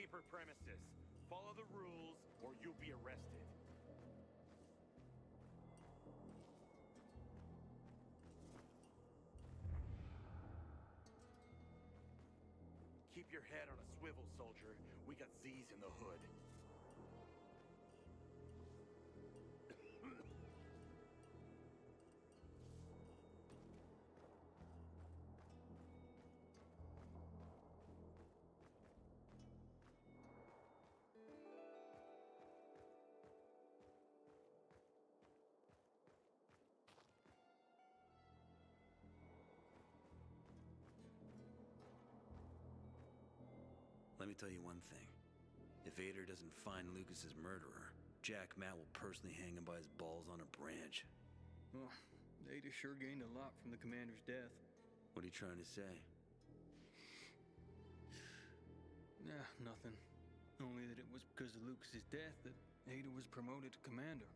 Peacekeeper premises. Follow the rules, or you'll be arrested. Keep your head on a swivel, soldier. We got Z's in the hood. Let me tell you one thing. If Ader doesn't find Lucas's murderer, Jack Matt will personally hang him by his balls on a branch. Well, Ader sure gained a lot from the commander's death. What are you trying to say? Nah, nothing. Only that it was because of Lucas's death that Ader was promoted to commander.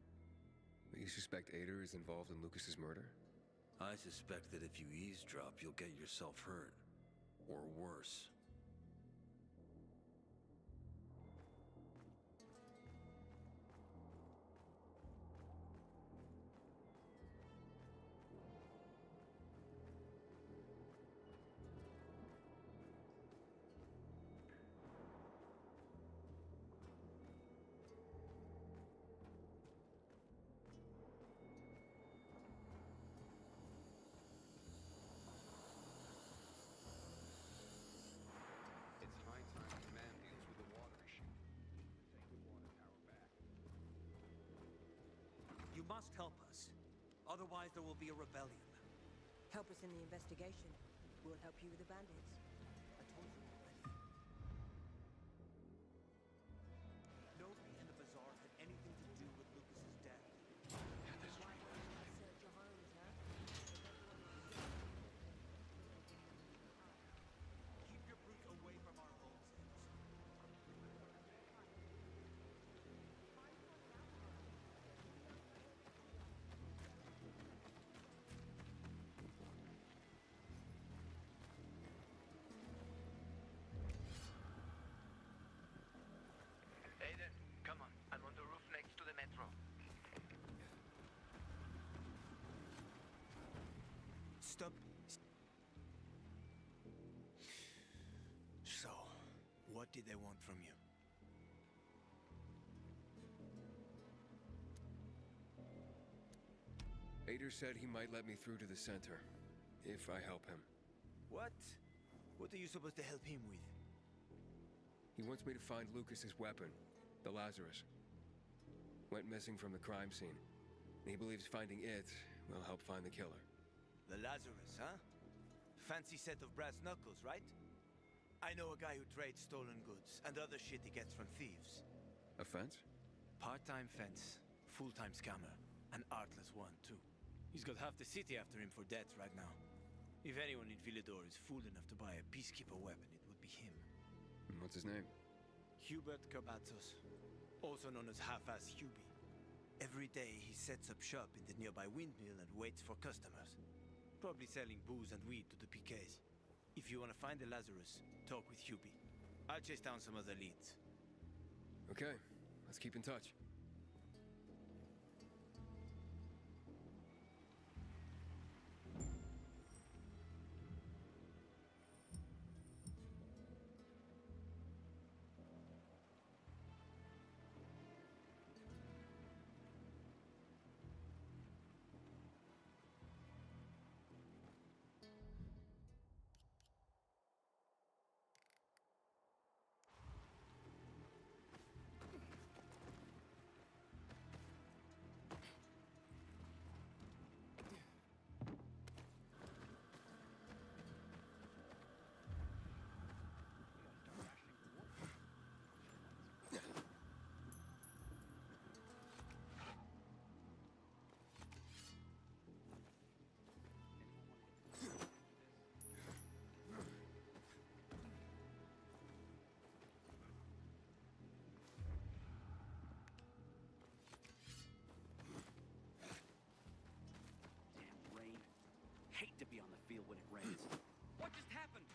You suspect Ader is involved in Lucas's murder? I suspect that if you eavesdrop, you'll get yourself hurt. Or worse. It's high time command deals with the water issue. Take the water tower back. You must help us. Otherwise, there will be a rebellion. Help us in the investigation. We'll help you with the bandits. I told you already. Nobody in the bazaar had anything to do with Lucas's death. Search your homes, huh? Keep your brutes away from our homes. Aiden, come on. I'm on the roof next to the metro. Stop. So, what did they want from you? Ader said he might let me through to the center, if I help him. What? What are you supposed to help him with? He wants me to find Lucas's weapon, the Lazarus. Went missing from the crime scene. And he believes finding it will help find the killer. The Lazarus, huh? Fancy set of brass knuckles, right? I know a guy who trades stolen goods and other shit he gets from thieves. A fence? Part-time fence, full-time scammer. An artless one, too. He's got half the city after him for debt right now. If anyone in Villador is fool enough to buy a Peacekeeper weapon, it would be him. And what's his name? Hubert Carbatzos, also known as Half-Ass Hubie. Every day he sets up shop in the nearby windmill and waits for customers. Probably selling booze and weed to the PKs. If you want to find the Lazarus, talk with Hubie. I'll chase down some other leads. Okay, let's keep in touch. Hate to be on the field when it rains. What just happened?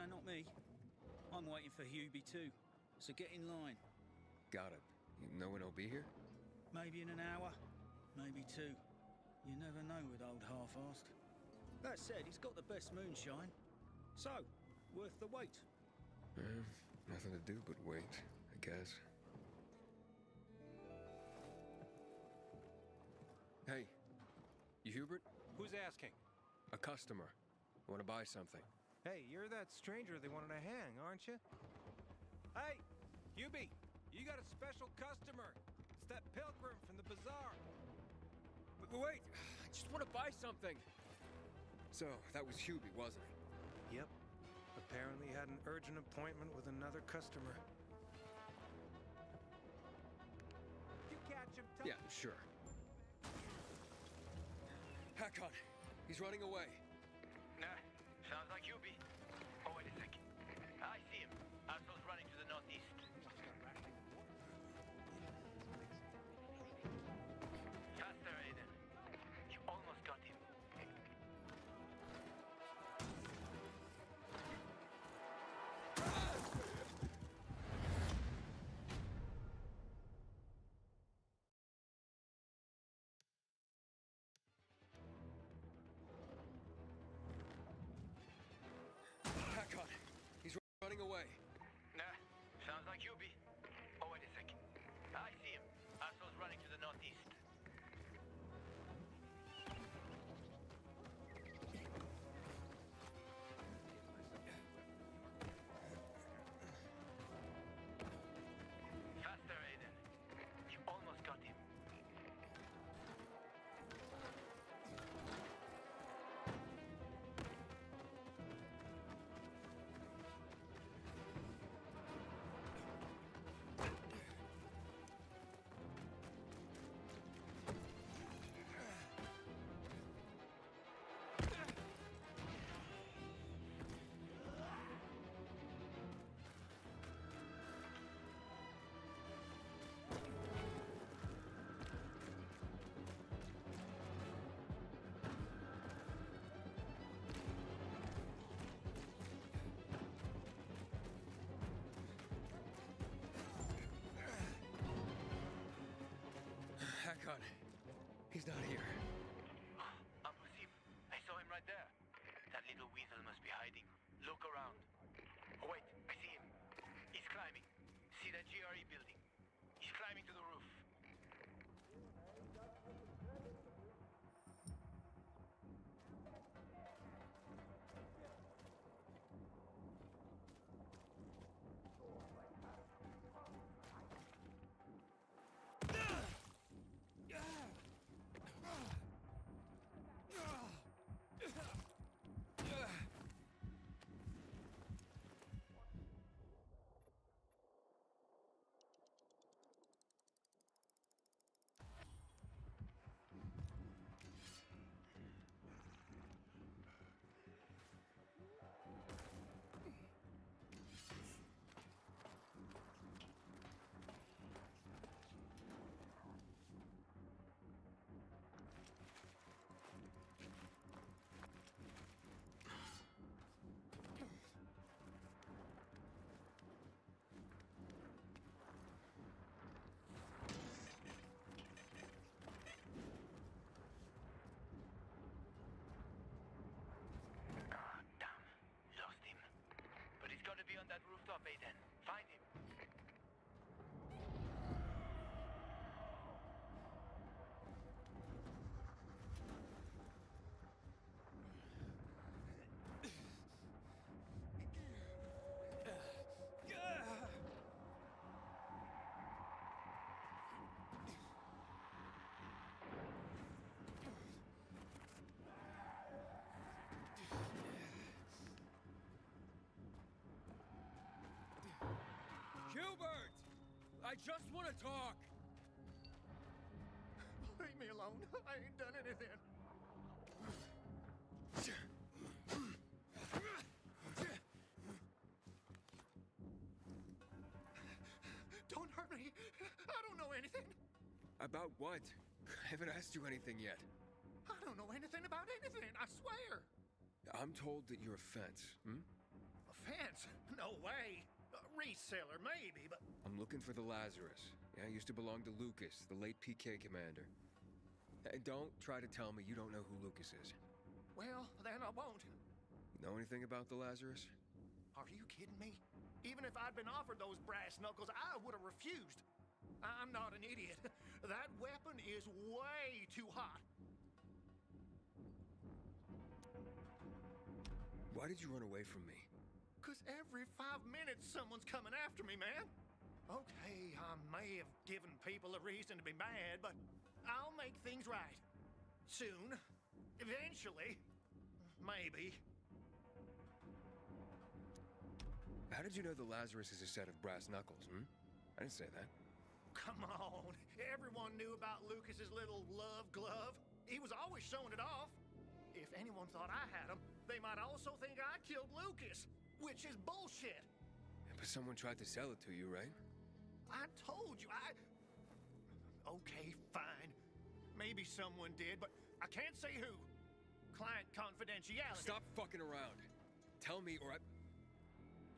Nah, not me. I'm waiting for Hubie too, so get in line. Got it. No one will be here? Maybe in an hour, maybe two. You never know with old Half-Assed. That said, he's got the best moonshine. So, worth the wait. Nothing to do but wait, I guess. Hey, you Hubert? Who's asking? A customer. Want to buy something. Hey, you're that stranger they wanted to hang, aren't you? Hey, Hubie, you got a special customer. It's that pilgrim from the bazaar. Wait, I just want to buy something. So, that was Hubie, wasn't it? Yep. Apparently had an urgent appointment with another customer. You catch him, Yeah, sure. Hakon, he's running away. Nah, sounds like Hubie. Oh, wait a sec. I see him. Asshole's running to the northeast. Faster, Aiden. You almost got him. Hakon, he's running away. Nah, sounds like Hubie. Oh, wait a sec. I see him. Asshole's running to the northeast. Faster, Aiden. You almost got him. Hakon, he's not here. Impossible. I saw him right there. That little weasel must be hiding. Look around. Oh, wait. I see him. He's climbing. See that GRE building? He's climbing to the roof. Be on that rooftop, Aiden. Find him. Hubert! I just want to talk! Leave me alone. I ain't done anything. Don't hurt me. I don't know anything. About what? I haven't asked you anything yet. I don't know anything about anything, I swear. I'm told that you're a fence, A defense? No way. A reseller, maybe, but... I'm looking for the Lazarus. Yeah, it used to belong to Lucas, the late PK commander. And don't try to tell me you don't know who Lucas is. Well, then I won't. Know anything about the Lazarus? Are you kidding me? Even if I'd been offered those brass knuckles, I would have refused. I'm not an idiot. That weapon is way too hot. Why did you run away from me? 'Cause every 5 minutes someone's coming after me, man. Okay, I may have given people a reason to be mad, but I'll make things right. Soon. Eventually. Maybe. How did you know the Lazarus is a set of brass knuckles, I didn't say that. Come on. Everyone knew about Lucas's little love glove. He was always showing it off. If anyone thought I had him, they might also think I killed Lucas, which is bullshit. But someone tried to sell it to you, right? I told you, Okay, fine. Maybe someone did, but I can't say who. Client confidentiality. Stop fucking around. Tell me or I...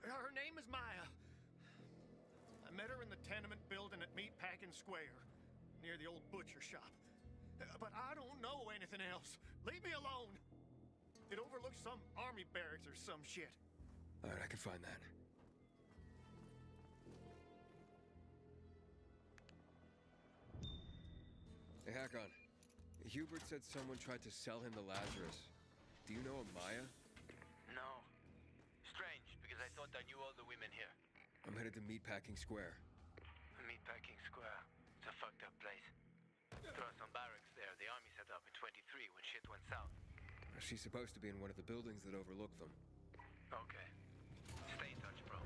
Her name is Maya. I met her in the tenement building at Meatpacking Square, near the old butcher shop. But I don't know anything else. Leave me alone. It overlooks some army barracks or some shit. All right, I can find that. Hey, Hakon. Hubert said someone tried to sell him the Lazarus. Do you know a Maya? No. Strange, because I thought I knew all the women here. I'm headed to Meatpacking Square. Meatpacking Square. It's a fucked up place. There are some barracks there the army set up in 23 when shit went south. She's supposed to be in one of the buildings that overlook them. Okay. Stay in touch, bro.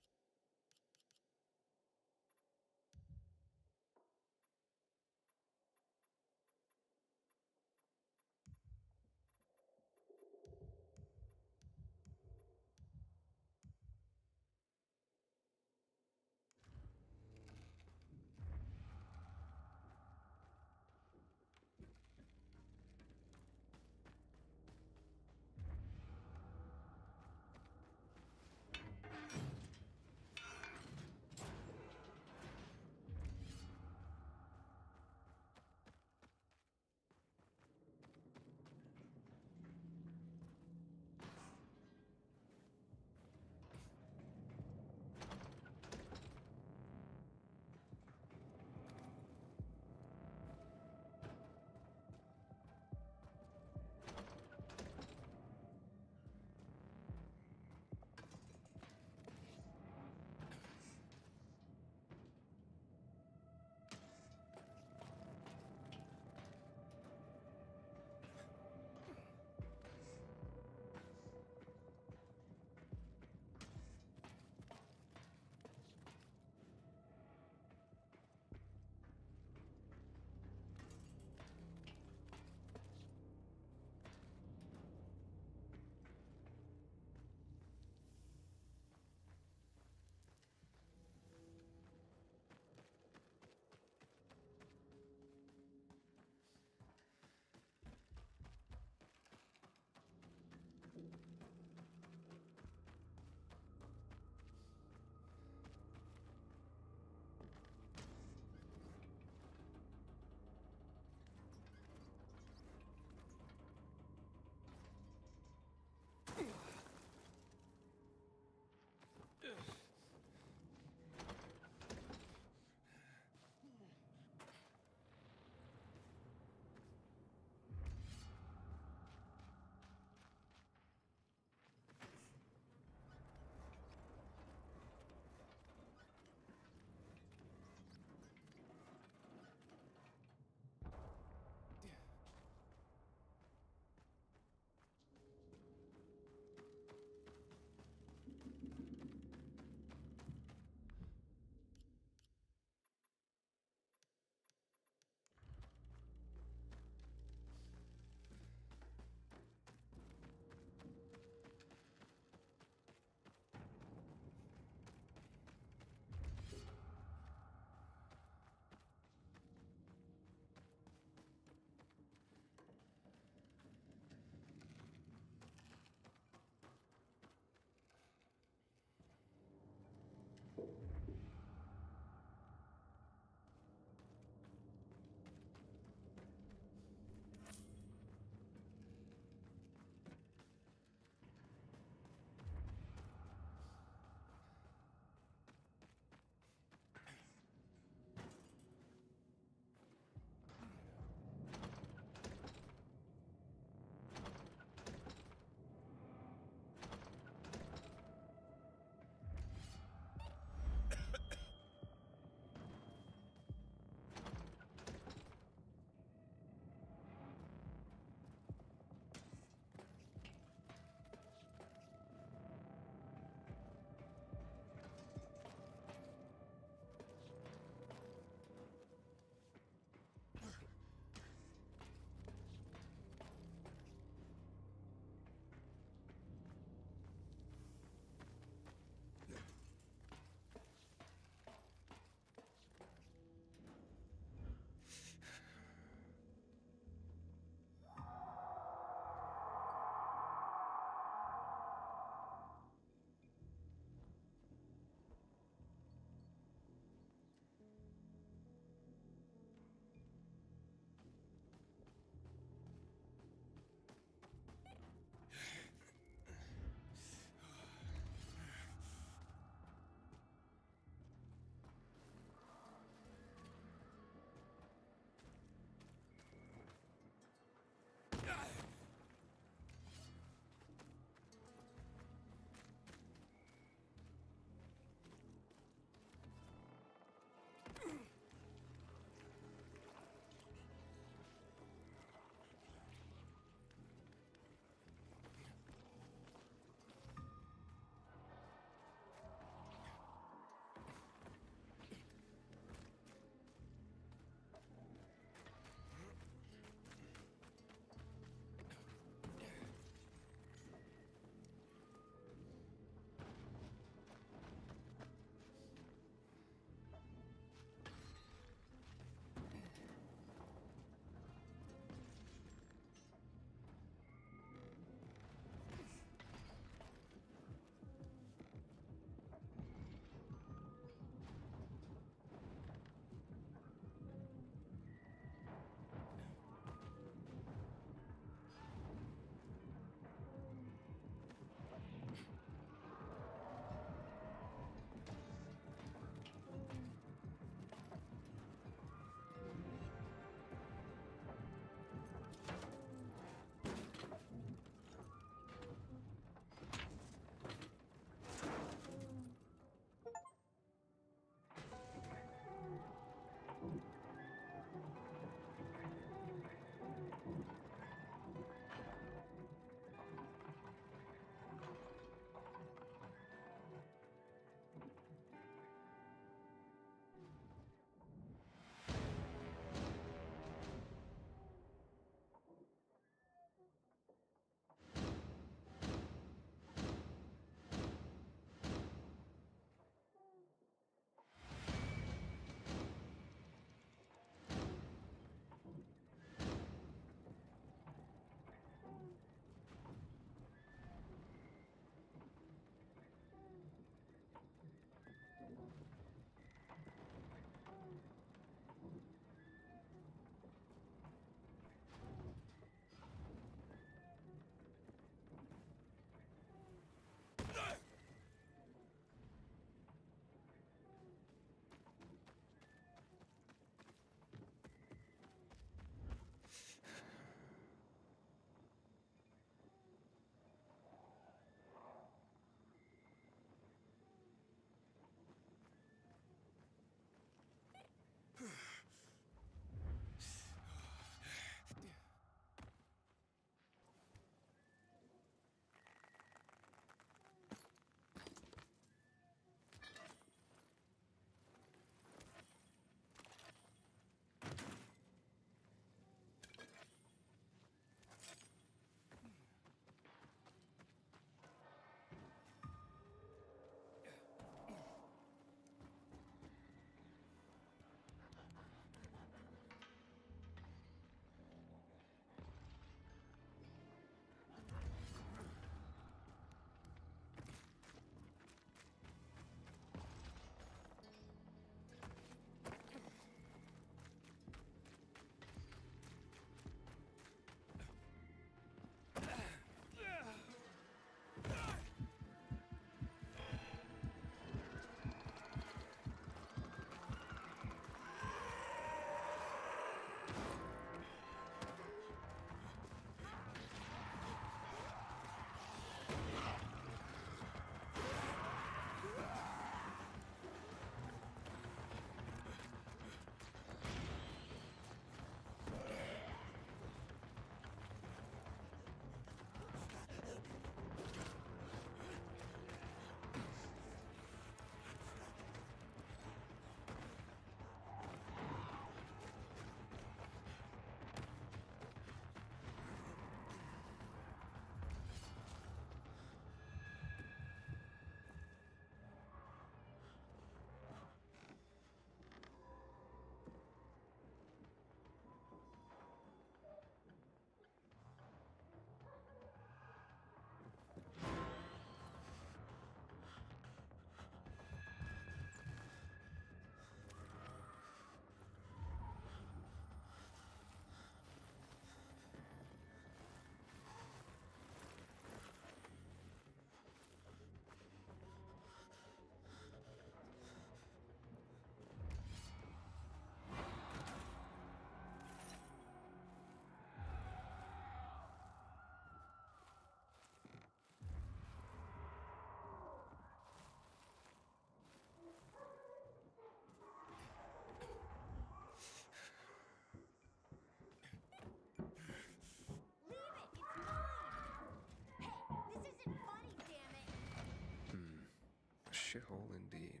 shithole indeed.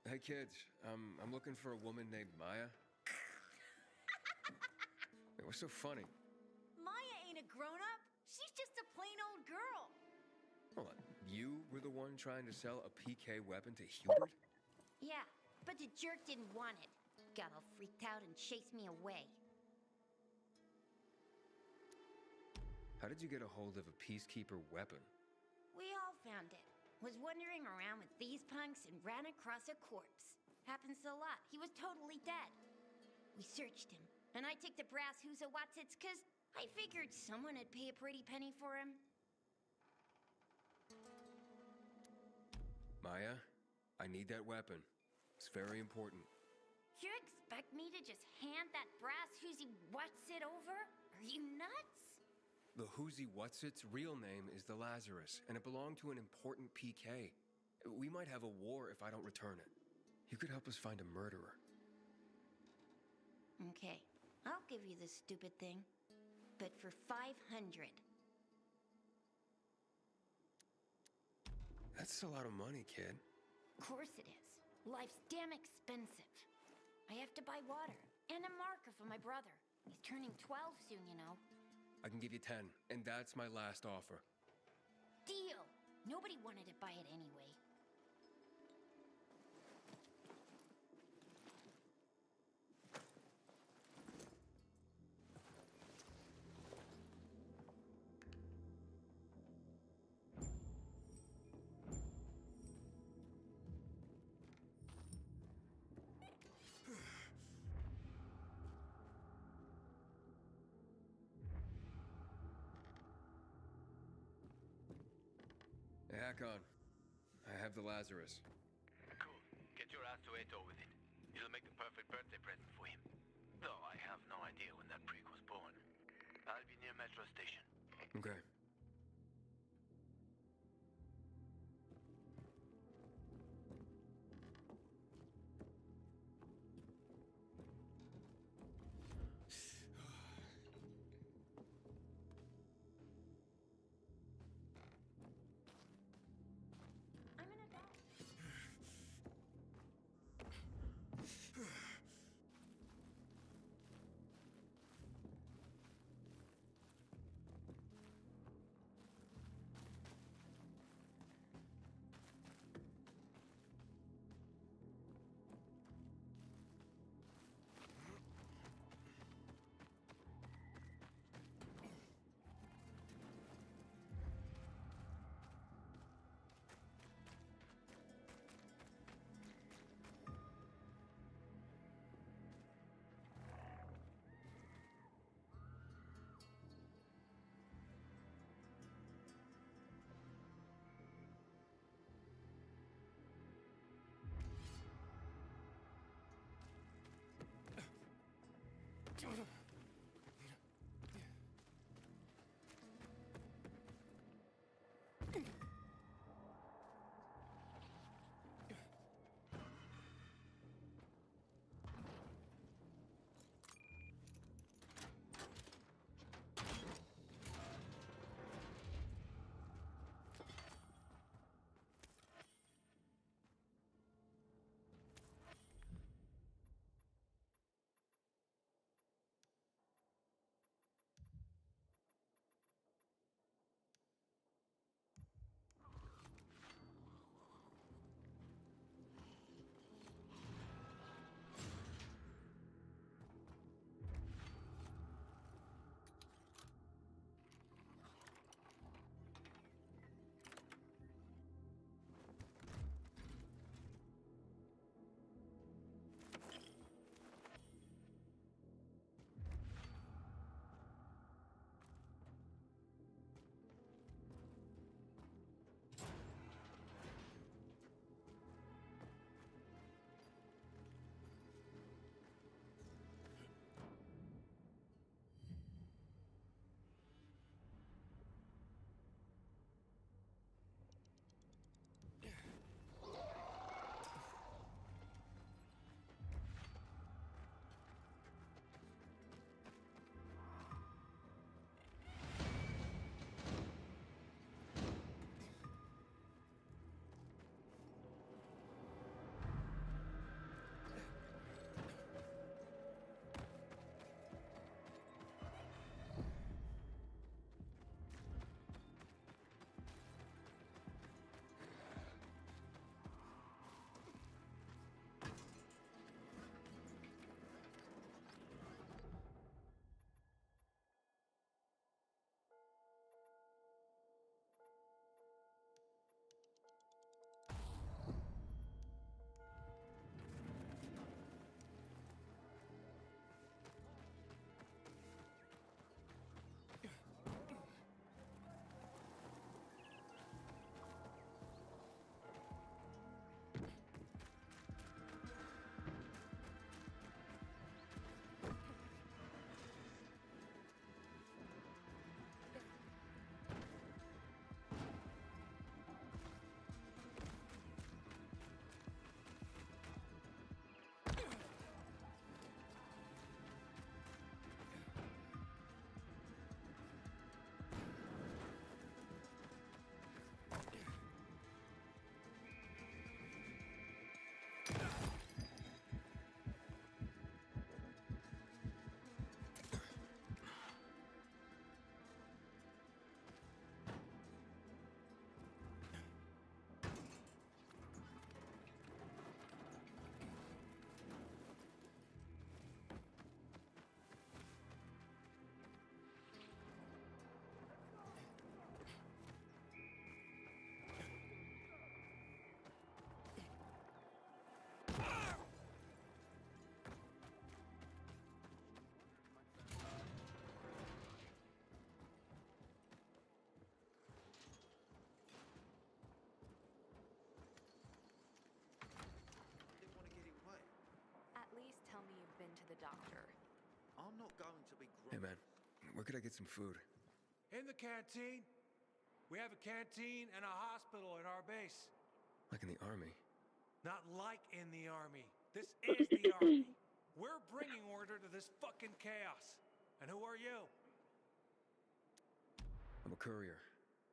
Hey kids, I'm looking for a woman named Maya. Hey, what's so funny? Maya ain't a grown-up. She's just a plain old girl. Hold on, you were the one trying to sell a PK weapon to Hubert? Yeah, but the jerk didn't want it. Got all freaked out and chased me away. How did you get a hold of a Peacekeeper weapon? We all found it. Was wandering around with these punks and ran across a corpse. Happens a lot. He was totally dead. We searched him, and I took the brass who's a Watsits, 'cause I figured someone would pay a pretty penny for him. Maya, I need that weapon. It's very important. You expect me to just hand that brass whoozy Watsit over? Are you nuts? The Whoozy Whatsit's real name is the Lazarus, and it belonged to an important PK. We might have a war if I don't return it. You could help us find a murderer. Okay, I'll give you this stupid thing, but for 500. That's a lot of money, kid. Of course it is. Life's damn expensive. I have to buy water and a marker for my brother. He's turning 12 soon, you know. I can give you 10, and that's my last offer. Deal! Nobody wanted to buy it anyway. Hey, Hakon. I have the Lazarus. Cool. Get your ass to Ato with it. It'll make the perfect birthday present for him. Though I have no idea when that prick was born. I'll be near Metro Station. Okay. I'm an adult. Where could I get some food? In the canteen. We have a canteen and a hospital at our base. Like in the army. Not like in the army. This is the army. We're bringing order to this fucking chaos. And who are you? I'm a courier.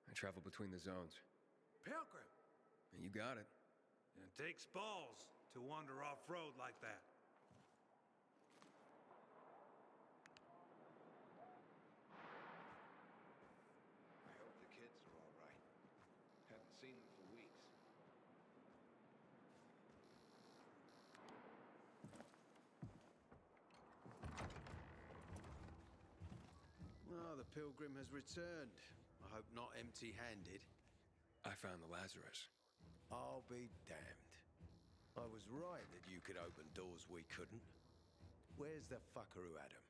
I travel between the zones. Pilgrim. You got it. And it takes balls to wander off-road like that. I hope the kids are all right. Haven't seen them for weeks. Ah, the pilgrim has returned. I hope not empty-handed. I found the Lazarus. I'll be damned. I was right that you could open doors we couldn't. Where's the fucker who had him?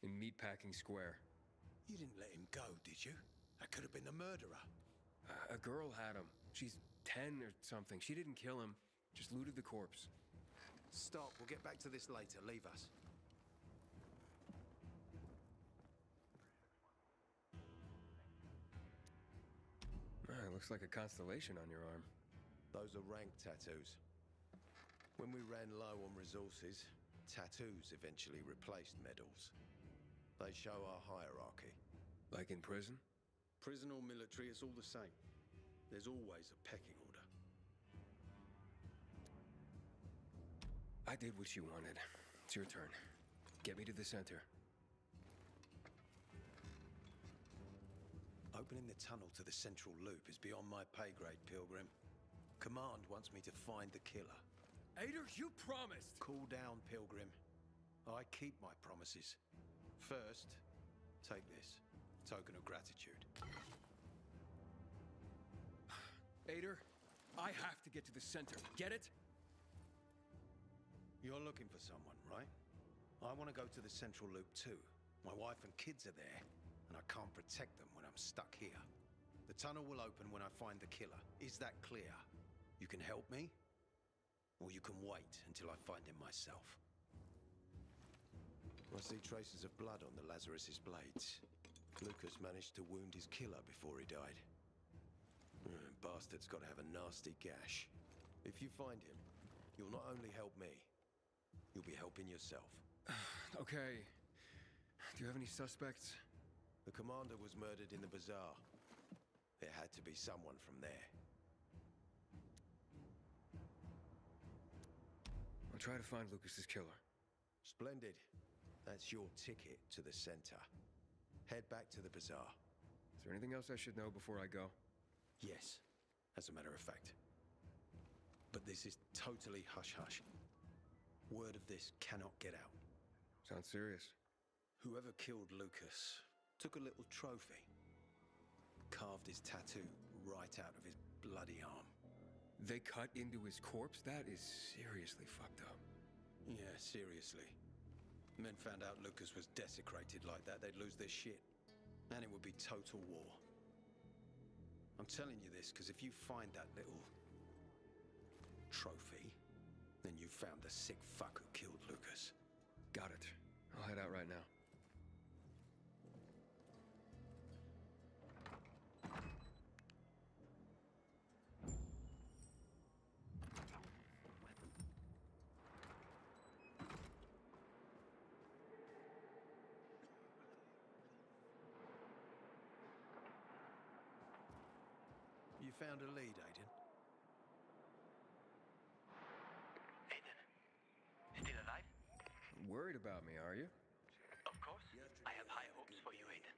In Meatpacking Square. You didn't let him go, did you? That could have been the murderer. A girl had him. She's 10 or something. She didn't kill him. Just looted the corpse. Stop. We'll get back to this later. Leave us. Looks like a constellation on your arm. Those are rank tattoos. When we ran low on resources, tattoos eventually replaced medals. They show our hierarchy. Like in prison? Prison or military, it's all the same. There's always a pecking order. I did what you wanted. It's your turn. Get me to the center. Opening the tunnel to the central loop is beyond my pay grade, Pilgrim. Command wants me to find the killer. Ader, you promised! Cool down, Pilgrim. I keep my promises. First, take this. Token of gratitude. Ader, I have to get to the center. Get it? You're looking for someone, right? I want to go to the central loop too. My wife and kids are there, and I can't protect them when I'm stuck here. The tunnel will open when I find the killer. Is that clear? You can help me, or you can wait until I find him myself. I see traces of blood on the Lazarus's blades. Lucas managed to wound his killer before he died. Bastard's got to have a nasty gash. If you find him, you'll not only help me, you'll be helping yourself. Okay. Do you have any suspects? The commander was murdered in the bazaar. It had to be someone from there. I'll try to find Lucas's killer. Splendid. That's your ticket to the center. Head back to the bazaar. Is there anything else I should know before I go? Yes, as a matter of fact. But this is totally hush-hush. Word of this cannot get out. Sounds serious. Whoever killed Lucas took a little trophy. Carved his tattoo right out of his bloody arm. They cut into his corpse? That is seriously fucked up. Yeah, seriously. Men found out Lucas was desecrated like that, they'd lose their shit. And it would be total war. I'm telling you this because if you find that little trophy, then you found the sick fuck who killed Lucas. Got it. I'll head out right now. You found a lead, Aiden? Aiden, still alive? Worried about me, are you? Of course. I have high hopes for you, Aiden.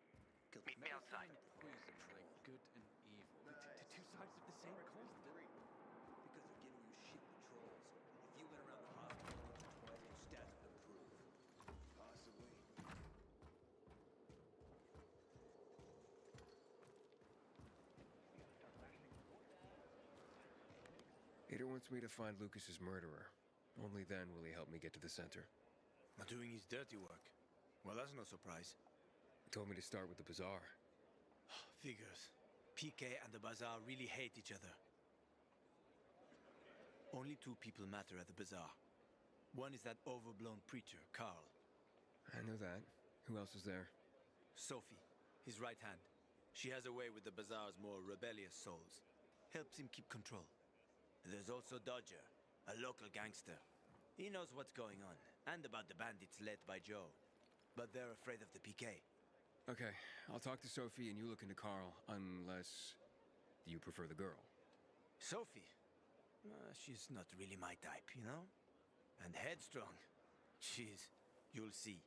Meet me outside. Poison like good and evil. The two sides of the same coin. Because they're giving you shit patrols. If you went around the hospital once or twice, your stats would improve. Possibly. Ader wants me to find Lucas's murderer. Only then will he help me get to the center. Doing his dirty work. Well, that's no surprise. He told me to start with the bazaar. Figures. PK and the bazaar really hate each other. Only two people matter at the bazaar. One is that overblown preacher, Carl. I know that. Who else is there? Sophie, his right hand. She has a way with the Bazaar's more rebellious souls. Helps him keep control. There's also Dodger, a local gangster. He knows what's going on, and about the bandits led by Joe. But they're afraid of the PK. Okay, I'll talk to Sophie and you look into Carl, unless you prefer the girl. Sophie? She's not really my type, you know? And headstrong. You'll see.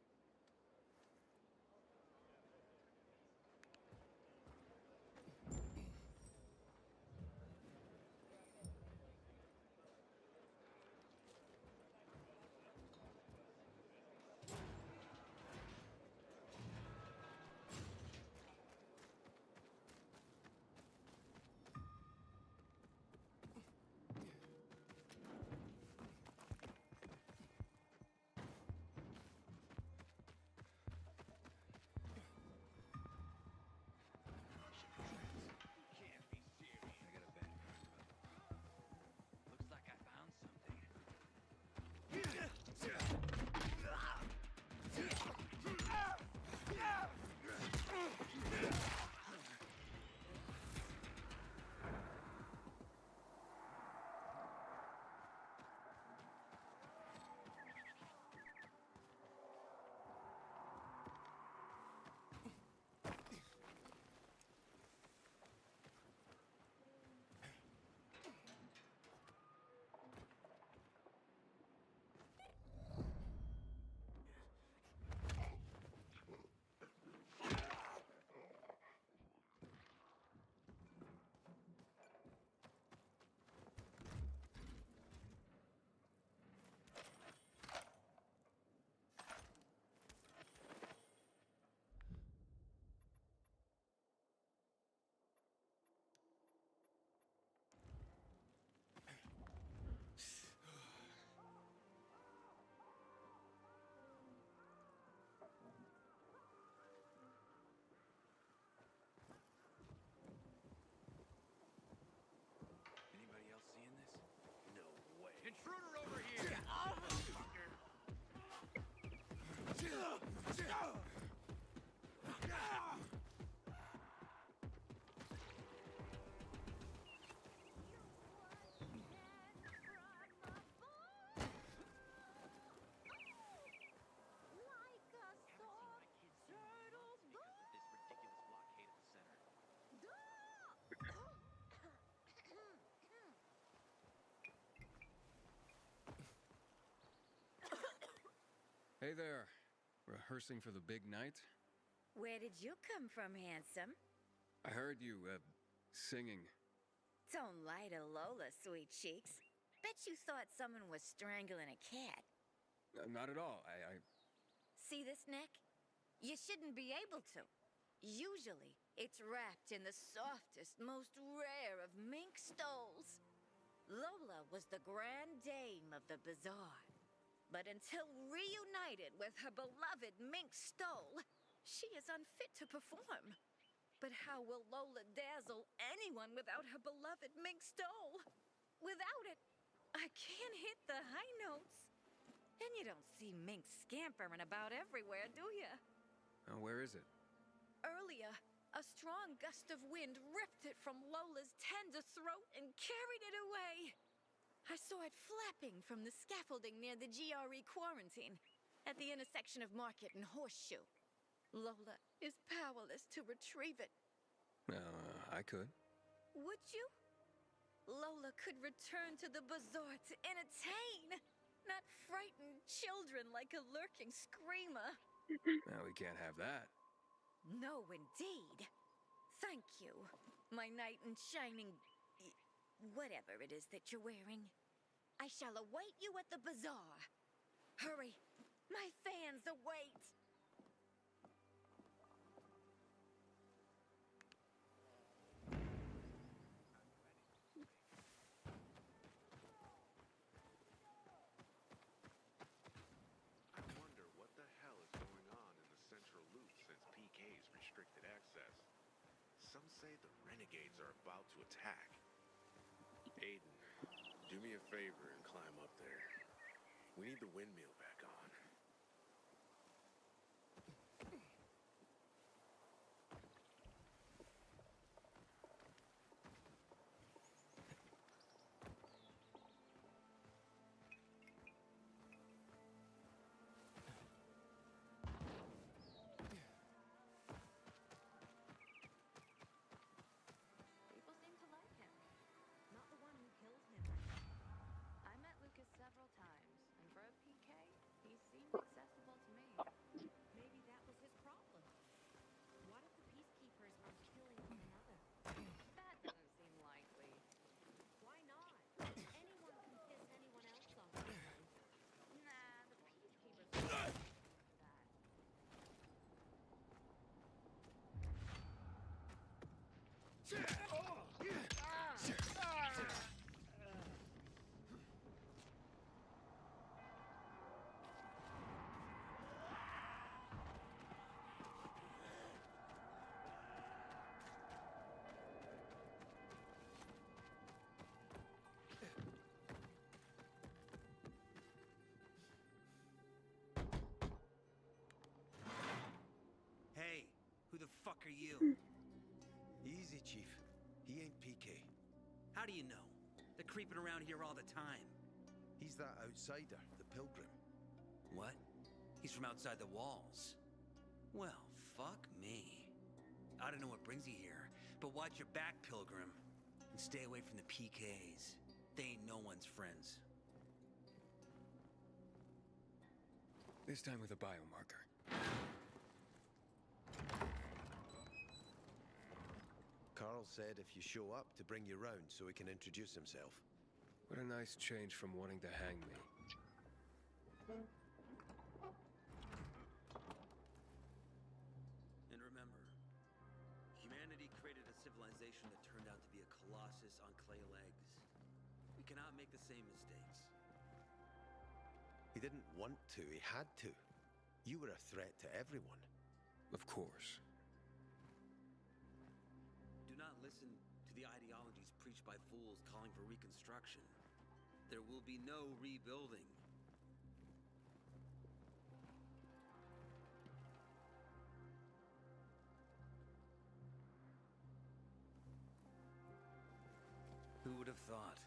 Looks like I found something. Anybody else seeing this? No way. Intruder over here! Hey there. Rehearsing for the big night? Where did you come from, handsome? I heard you, singing. Don't lie to Lola, sweet cheeks. Bet you thought someone was strangling a cat. Not at all. I... See this neck? You shouldn't be able to. Usually, it's wrapped in the softest, most rare of mink stoles. Lola was the grand dame of the bazaar. But until reunited with her beloved mink stole, she is unfit to perform. But how will Lola dazzle anyone without her beloved mink stole? Without it, I can't hit the high notes. And you don't see mink scampering about everywhere, do you? Where is it? Earlier, a strong gust of wind ripped it from Lola's tender throat and carried it away. I saw it flapping from the scaffolding near the GRE quarantine, at the intersection of Market and Horseshoe. Lola is powerless to retrieve it. I could. Would you? Lola could return to the bazaar to entertain, not frighten children like a lurking screamer. Now we can't have that. No, indeed. Thank you, my knight in shining... whatever it is that you're wearing. I shall await you at the bazaar. Hurry, my fans await. I wonder what the hell is going on in the central loop since PK's restricted access. Some say the renegades are about to attack. Aiden, do me a favor and climb up there. We need the windmill back on. Hey, who the fuck are you? Easy, Chief. He ain't PK. How do you know? They're creeping around here all the time. He's that outsider, the Pilgrim. What? He's from outside the walls. Well, fuck me. I don't know what brings you here, but watch your back, Pilgrim. And stay away from the PKs. They ain't no one's friends. This time with a biomarker. Carl said if you show up to bring you round so he can introduce himself. What a nice change from wanting to hang me. And remember, humanity created a civilization that turned out to be a colossus on clay legs. We cannot make the same mistakes. He didn't want to, he had to. You were a threat to everyone. Of course. Do not listen to the ideologies preached by fools calling for reconstruction. There will be no rebuilding. Who would have thought?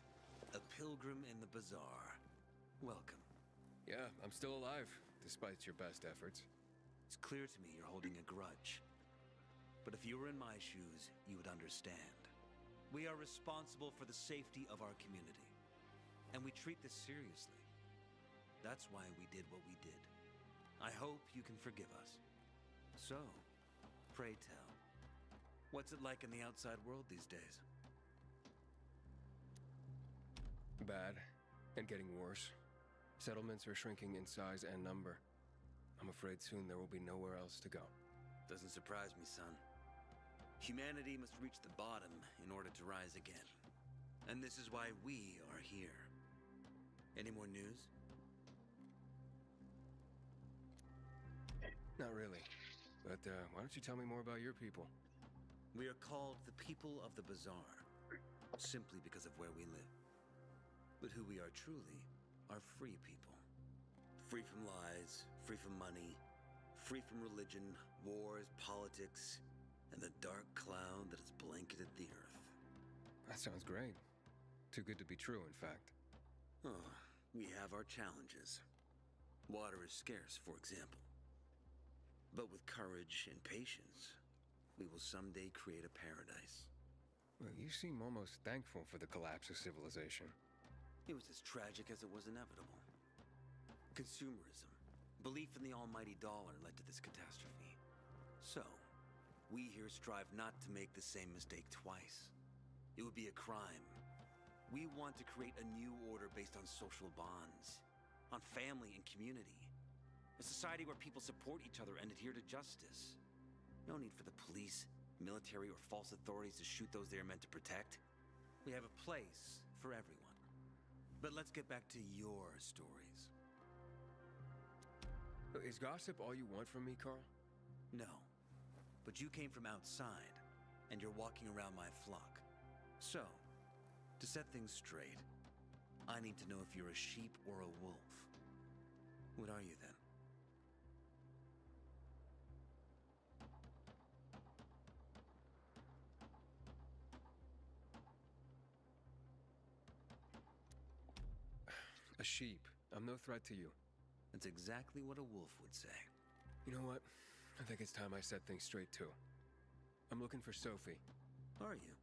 A pilgrim in the bazaar. Welcome. Yeah, I'm still alive, despite your best efforts. It's clear to me you're holding a grudge. But if you were in my shoes, you would understand. We are responsible for the safety of our community. And we treat this seriously. That's why we did what we did. I hope you can forgive us. So, pray tell, what's it like in the outside world these days? Bad, and getting worse. Settlements are shrinking in size and number. I'm afraid soon there will be nowhere else to go. Doesn't surprise me, son. Humanity must reach the bottom in order to rise again. And this is why we are here. Any more news? Not really. But why don't you tell me more about your people? We are called the people of the bazaar, simply because of where we live. But who we are truly are free people. Free from lies, free from money, free from religion, wars, politics, and the dark cloud that has blanketed the earth. That sounds great. Too good to be true, in fact. Oh, we have our challenges. Water is scarce, for example. But with courage and patience, we will someday create a paradise. Well, you seem almost thankful for the collapse of civilization. It was as tragic as it was inevitable. Consumerism, belief in the almighty dollar led to this catastrophe. So, we here strive not to make the same mistake twice. It would be a crime. We want to create a new order based on social bonds, on family and community. A society where people support each other and adhere to justice. No need for the police, military, or false authorities to shoot those they are meant to protect. We have a place for everyone. But let's get back to your stories. Is gossip all you want from me, Carl? No. But you came from outside, and you're walking around my flock. So, to set things straight, I need to know if you're a sheep or a wolf. What are you then? A sheep. I'm no threat to you. That's exactly what a wolf would say. You know what? I think it's time I set things straight, too. I'm looking for Sophie. Are you?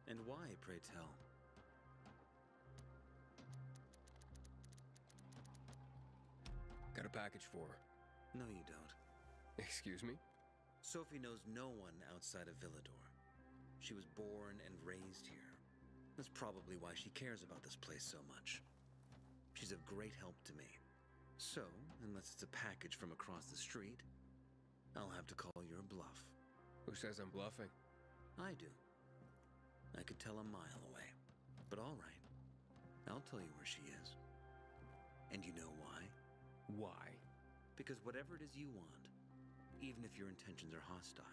And why, pray tell? Got a package for her. No, you don't. Excuse me? Sophie knows no one outside of Villador. She was born and raised here. That's probably why she cares about this place so much. She's of great help to me. So, unless it's a package from across the street, I'll have to call your bluff. Who says I'm bluffing? I do. I could tell a mile away. But all right. I'll tell you where she is. And you know why? Why? Because whatever it is you want, even if your intentions are hostile,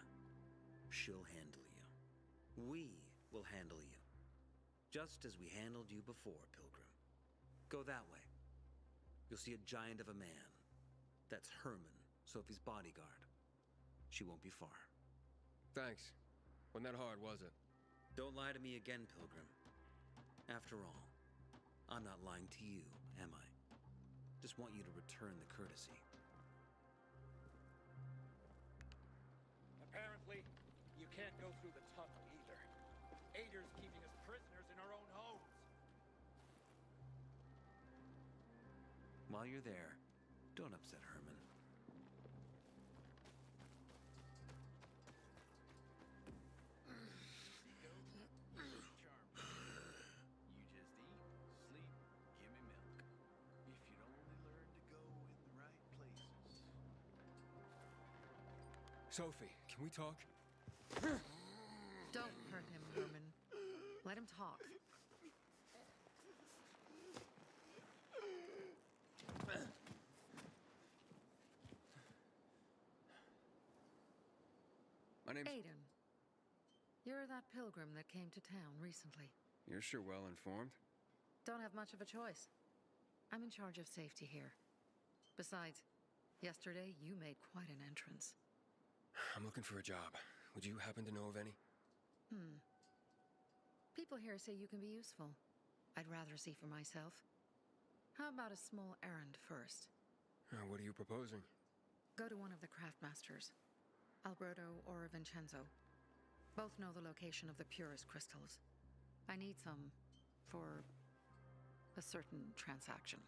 she'll handle you. We will handle you. Just as we handled you before, Pilgrim. Go that way. You'll see a giant of a man. That's Herman, Sophie's bodyguard. She won't be far. Thanks. Wasn't that hard, was it? Don't lie to me again, Pilgrim. After all, I'm not lying to you, am I? Just want you to return the courtesy. Apparently, you can't go through the tunnel either. Ader's keeping us prisoners in our own homes. While you're there, don't upset Herman. You just eat, sleep, give me milk. If you'd only learn to go in the right places. Sophie, can we talk? Don't hurt him, Herman. Let him talk. My name's... Aiden. You're that pilgrim that came to town recently. You're sure well informed. Don't have much of a choice. I'm in charge of safety here. Besides, yesterday you made quite an entrance. I'm looking for a job. Would you happen to know of any? People here say you can be useful. I'd rather see for myself. How about a small errand first? What are you proposing? Go to one of the craftmasters, Alberto or Vincenzo. Both know the location of the purest crystals. I need some for a certain transaction.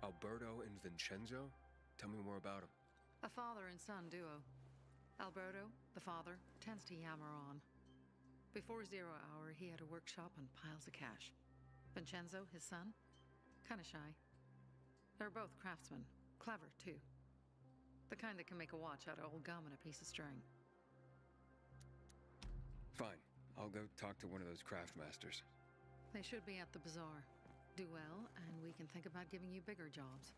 Alberto and Vincenzo? Tell me more about them. A father and son duo. Alberto, the father, tends to yammer on. Before 0 hour, he had a workshop and piles of cash. Vincenzo, his son, kinda shy. They're both craftsmen, clever too. The kind that can make a watch out of old gum and a piece of string. Fine. I'll go talk to one of those craftmasters. They should be at the bazaar. Do well, and we can think about giving you bigger jobs.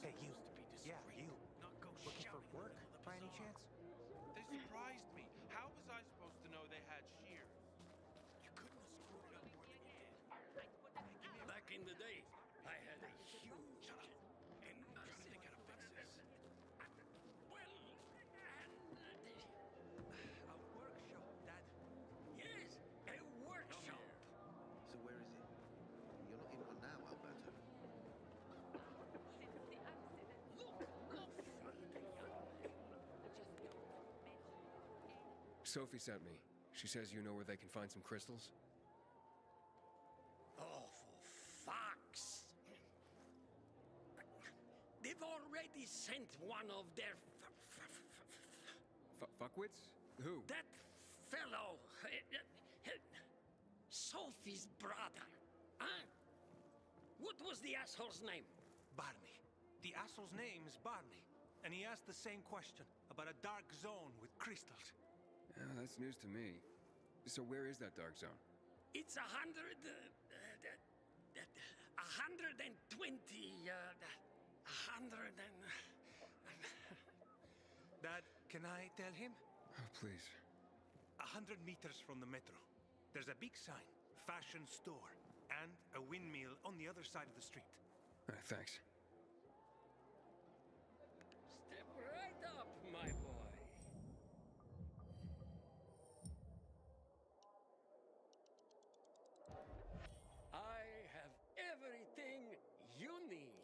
Hey, you. Yeah, you. Looking for work, by any chance? They surprised me. How was I supposed to know they had shears? You couldn't have screwed it up more than you did. Back in the day, I had a huge kitchen, and I'm trying to think how to fix this. Well, a workshop, Dad. Yes, a workshop. So where is it? You're not in one now, Alberto. Sophie sent me. She says you know where they can find some crystals? Oh, for fuck's... They've already sent one of their... Fuckwits? Who? That fellow... Sophie's brother. Huh? What was the asshole's name? Barney. The asshole's name is Barney. And he asked the same question about a dark zone with crystals. That's news to me. So where is that dark zone? It's 120... Dad, can I tell him? Oh, please. 100 meters from the metro. There's a big sign, fashion store, and a windmill on the other side of the street. Thanks. Step right up, my boy. I have everything you need.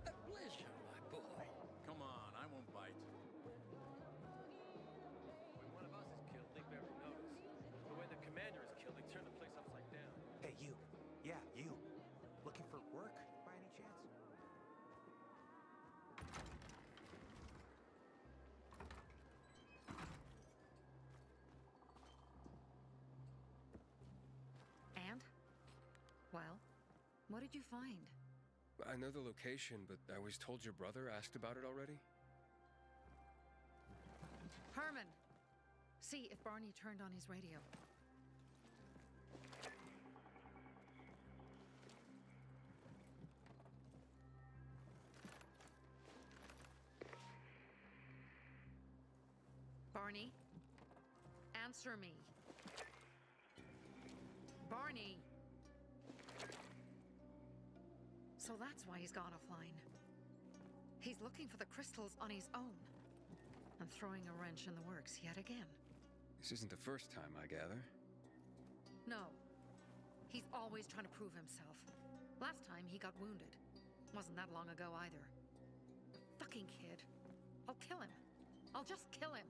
A pleasure, my boy. Come on. What did you find? I know the location, but I was told your brother asked about it already. Herman! See if Barney turned on his radio. Barney? Answer me. Barney! So that's why he's gone offline. He's looking for the crystals on his own. And throwing a wrench in the works yet again. This isn't the first time, I gather. No. He's always trying to prove himself. Last time he got wounded. Wasn't that long ago either. The fucking kid. I'll kill him. I'll just kill him.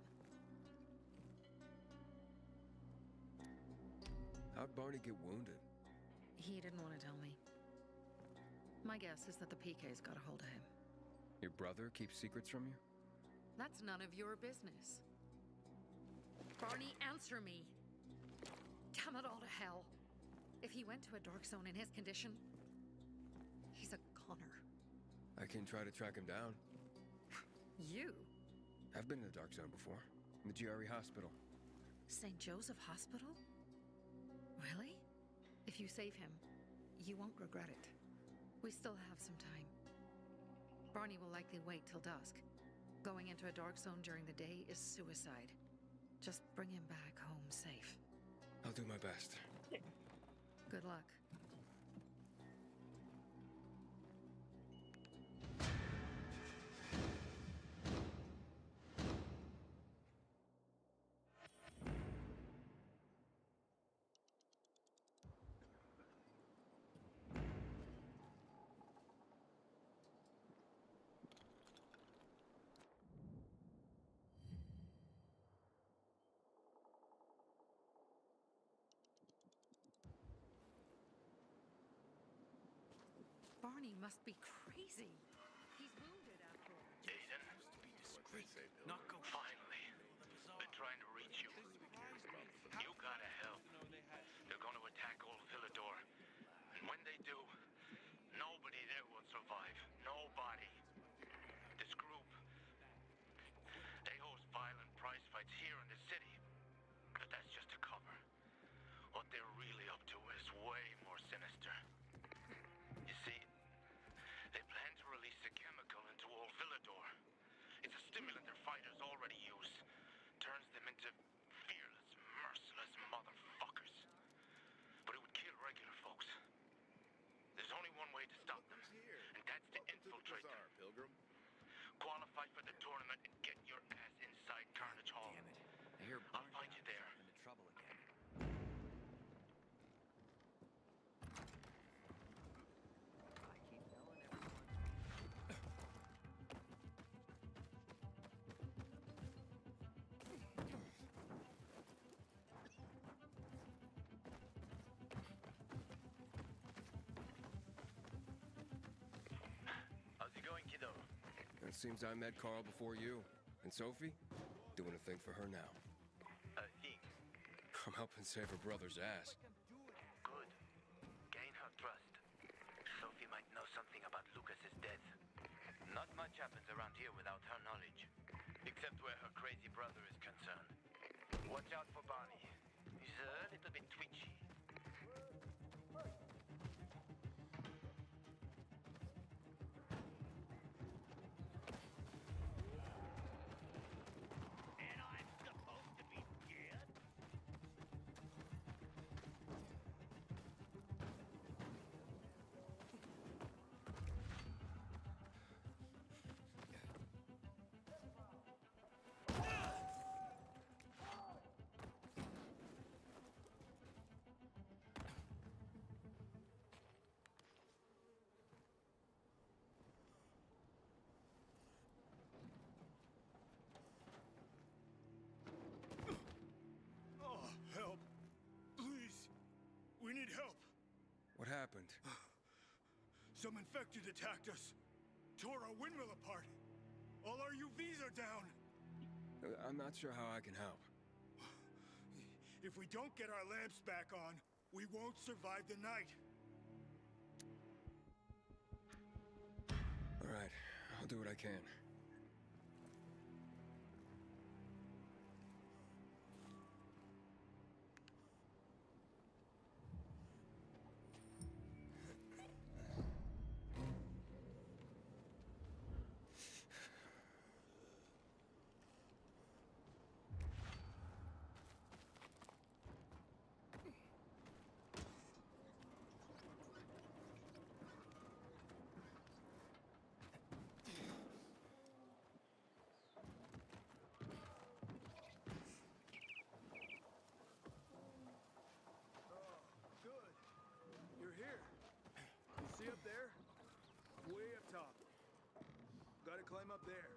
How'd Barney get wounded? He didn't want to tell me. My guess is that the PK's got a hold of him. Your brother keeps secrets from you? That's none of your business. Barney, answer me. Damn it all to hell. If he went to a dark zone in his condition, he's a goner. I can try to track him down. You? I've been in the dark zone before. In the GRE hospital. St. Joseph Hospital? Really? If you save him, you won't regret it. We still have some time. Barney will likely wait till dusk. Going into a dark zone during the day is suicide. Just bring him back home safe. I'll do my best. Good luck. Barney must be crazy. He's wounded after all. Jason? Not go. Finally. Been trying to reach you. You gotta help. They're gonna attack old Villador. And when they do, nobody there will survive. Nobody. This group, they host violent prize fights here in the city. But that's just a cover. What they're really up to is way more sinister. You see, they plan to release a chemical into old Villador. It's a stimulant their fighters already use. Turns them into fearless, merciless motherfuckers. But it would kill regular folks. There's only one way to stop them, and that's to infiltrate them. Pilgrim. Qualify for the tournament and get your ass inside Carnage Hall. Damn it. I hear I'll find you there. into trouble again. I keep telling everyone. How's it going, kiddo? It seems I met Carl before you. And Sophie? Doing a thing for her now. A thing. I'm helping save her brother's ass. Good. Gain her trust. Sophie might know something about Lucas's death. Not much happens around here without her knowledge. Except where her crazy brother is concerned. Watch out for Barney. He's a little bit twitchy. And I'm supposed to be scared? Oh, help. Please. We need help. What happened? Some infected attacked us. Tore our windmill apart. All our UVs are down. I'm not sure how I can help. If we don't get our lamps back on, we won't survive the night. All right, I'll do what I can. Good. You're here. You see up there? Way up top. Gotta climb up there.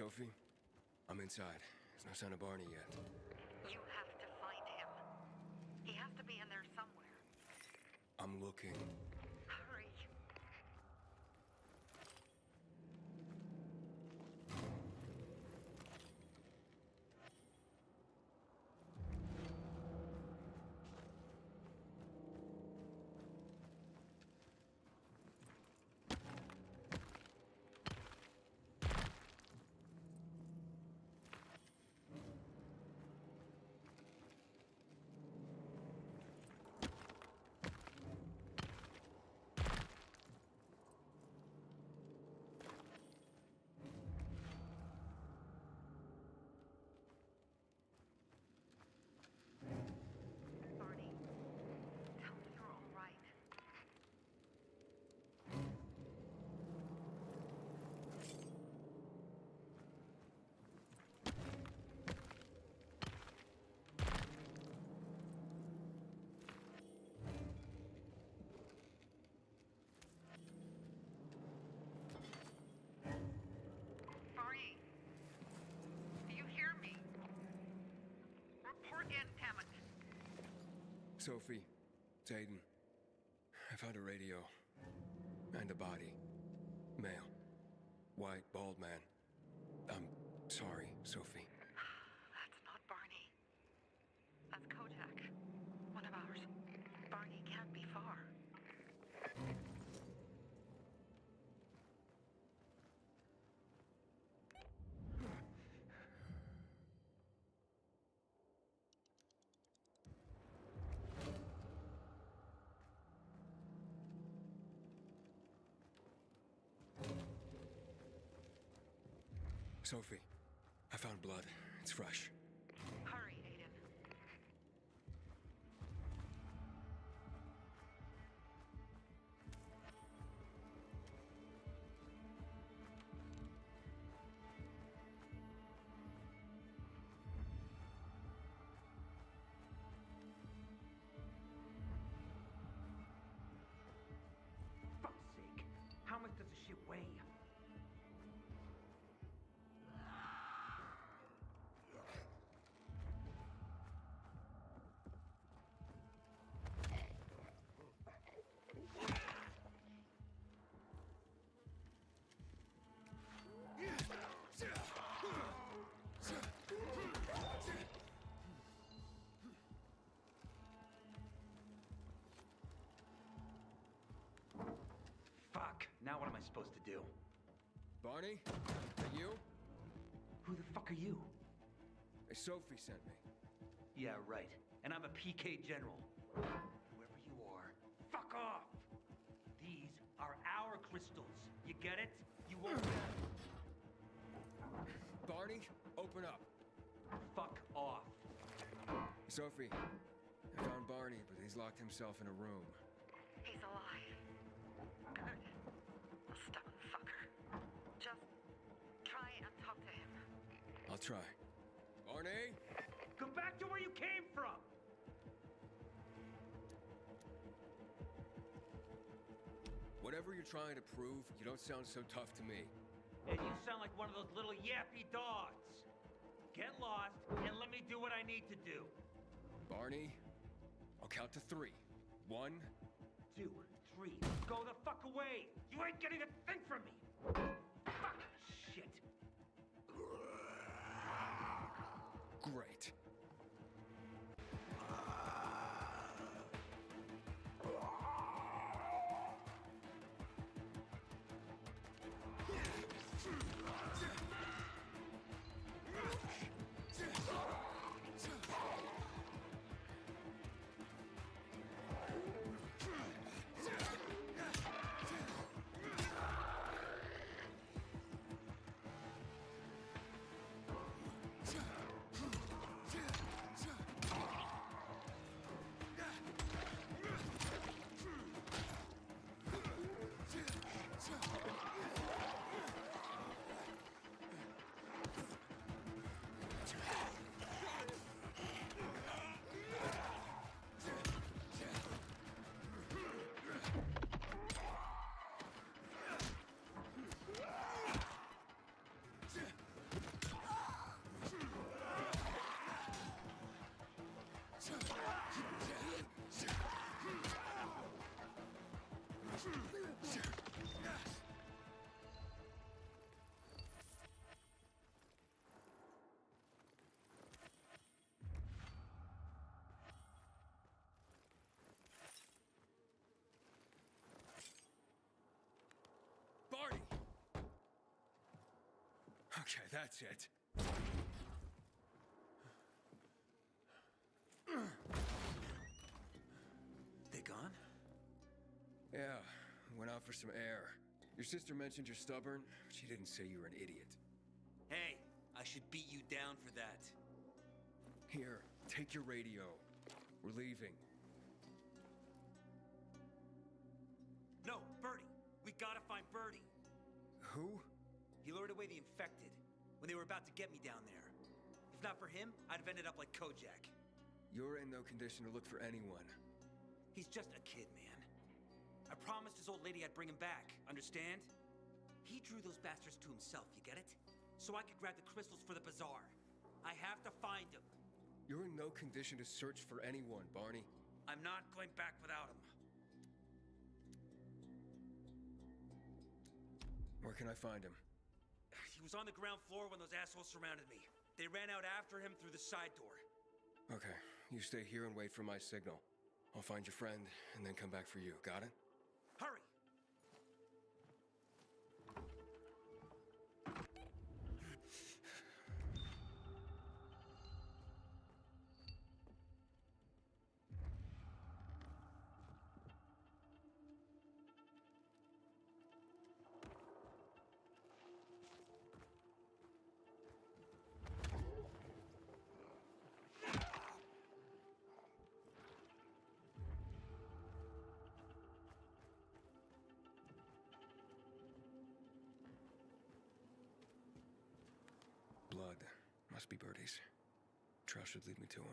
Sophie, I'm inside. There's no sign of Barney yet. You have to find him. He has to be in there somewhere. I'm looking. Hurry. Sophie, it's Aiden. I found a radio. And a body. Male. White, bald man. I'm sorry, Sophie. That's not Barney. That's Kojak. One of ours. Barney can't be far. Sophie, I found blood. It's fresh. Hurry, Aiden. Fuck's sake. How much does the shit weigh? Fuck. Now what am I supposed to do? Barney? Are you? Who the fuck are you? Sophie sent me. Yeah, right. And I'm a PK general. Whoever you are, fuck off! These are our crystals. You get it? You won't get it. Barney, open up. Fuck off. Sophie, I found Barney, but he's locked himself in a room. He's alive. Good. A stubborn fucker. Just try and talk to him. I'll try. Barney? Go back to where you came from! Whatever you're trying to prove, you don't sound so tough to me. And you sound like one of those little yappy dogs. Get lost and let me do what I need to do. Barney, I'll count to 3. 1, 2, 3. Go the fuck away! You ain't getting a thing from me! Fuck! Shit! Great. Barney! Okay, that's it. They gone? Yeah, went out for some air. Your sister mentioned you're stubborn. She didn't say you were an idiot. Hey, I should beat you down for that. Here, take your radio. We're leaving. No, Birdie! We gotta find Birdie! Who? He lured away the infected when they were about to get me down there. If not for him, I'd have ended up like Kojak. You're in no condition to look for anyone. He's just a kid, man. I promised his old lady I'd bring him back, understand? He drew those bastards to himself, you get it? So I could grab the crystals for the bazaar. I have to find him. You're in no condition to search for anyone, Barney. I'm not going back without him. Where can I find him? He was on the ground floor when those assholes surrounded me. They ran out after him through the side door. Okay, you stay here and wait for my signal. I'll find your friend and then come back for you. Got it? Hurry! Blood. Must be Birdie's. Trail should lead me to him.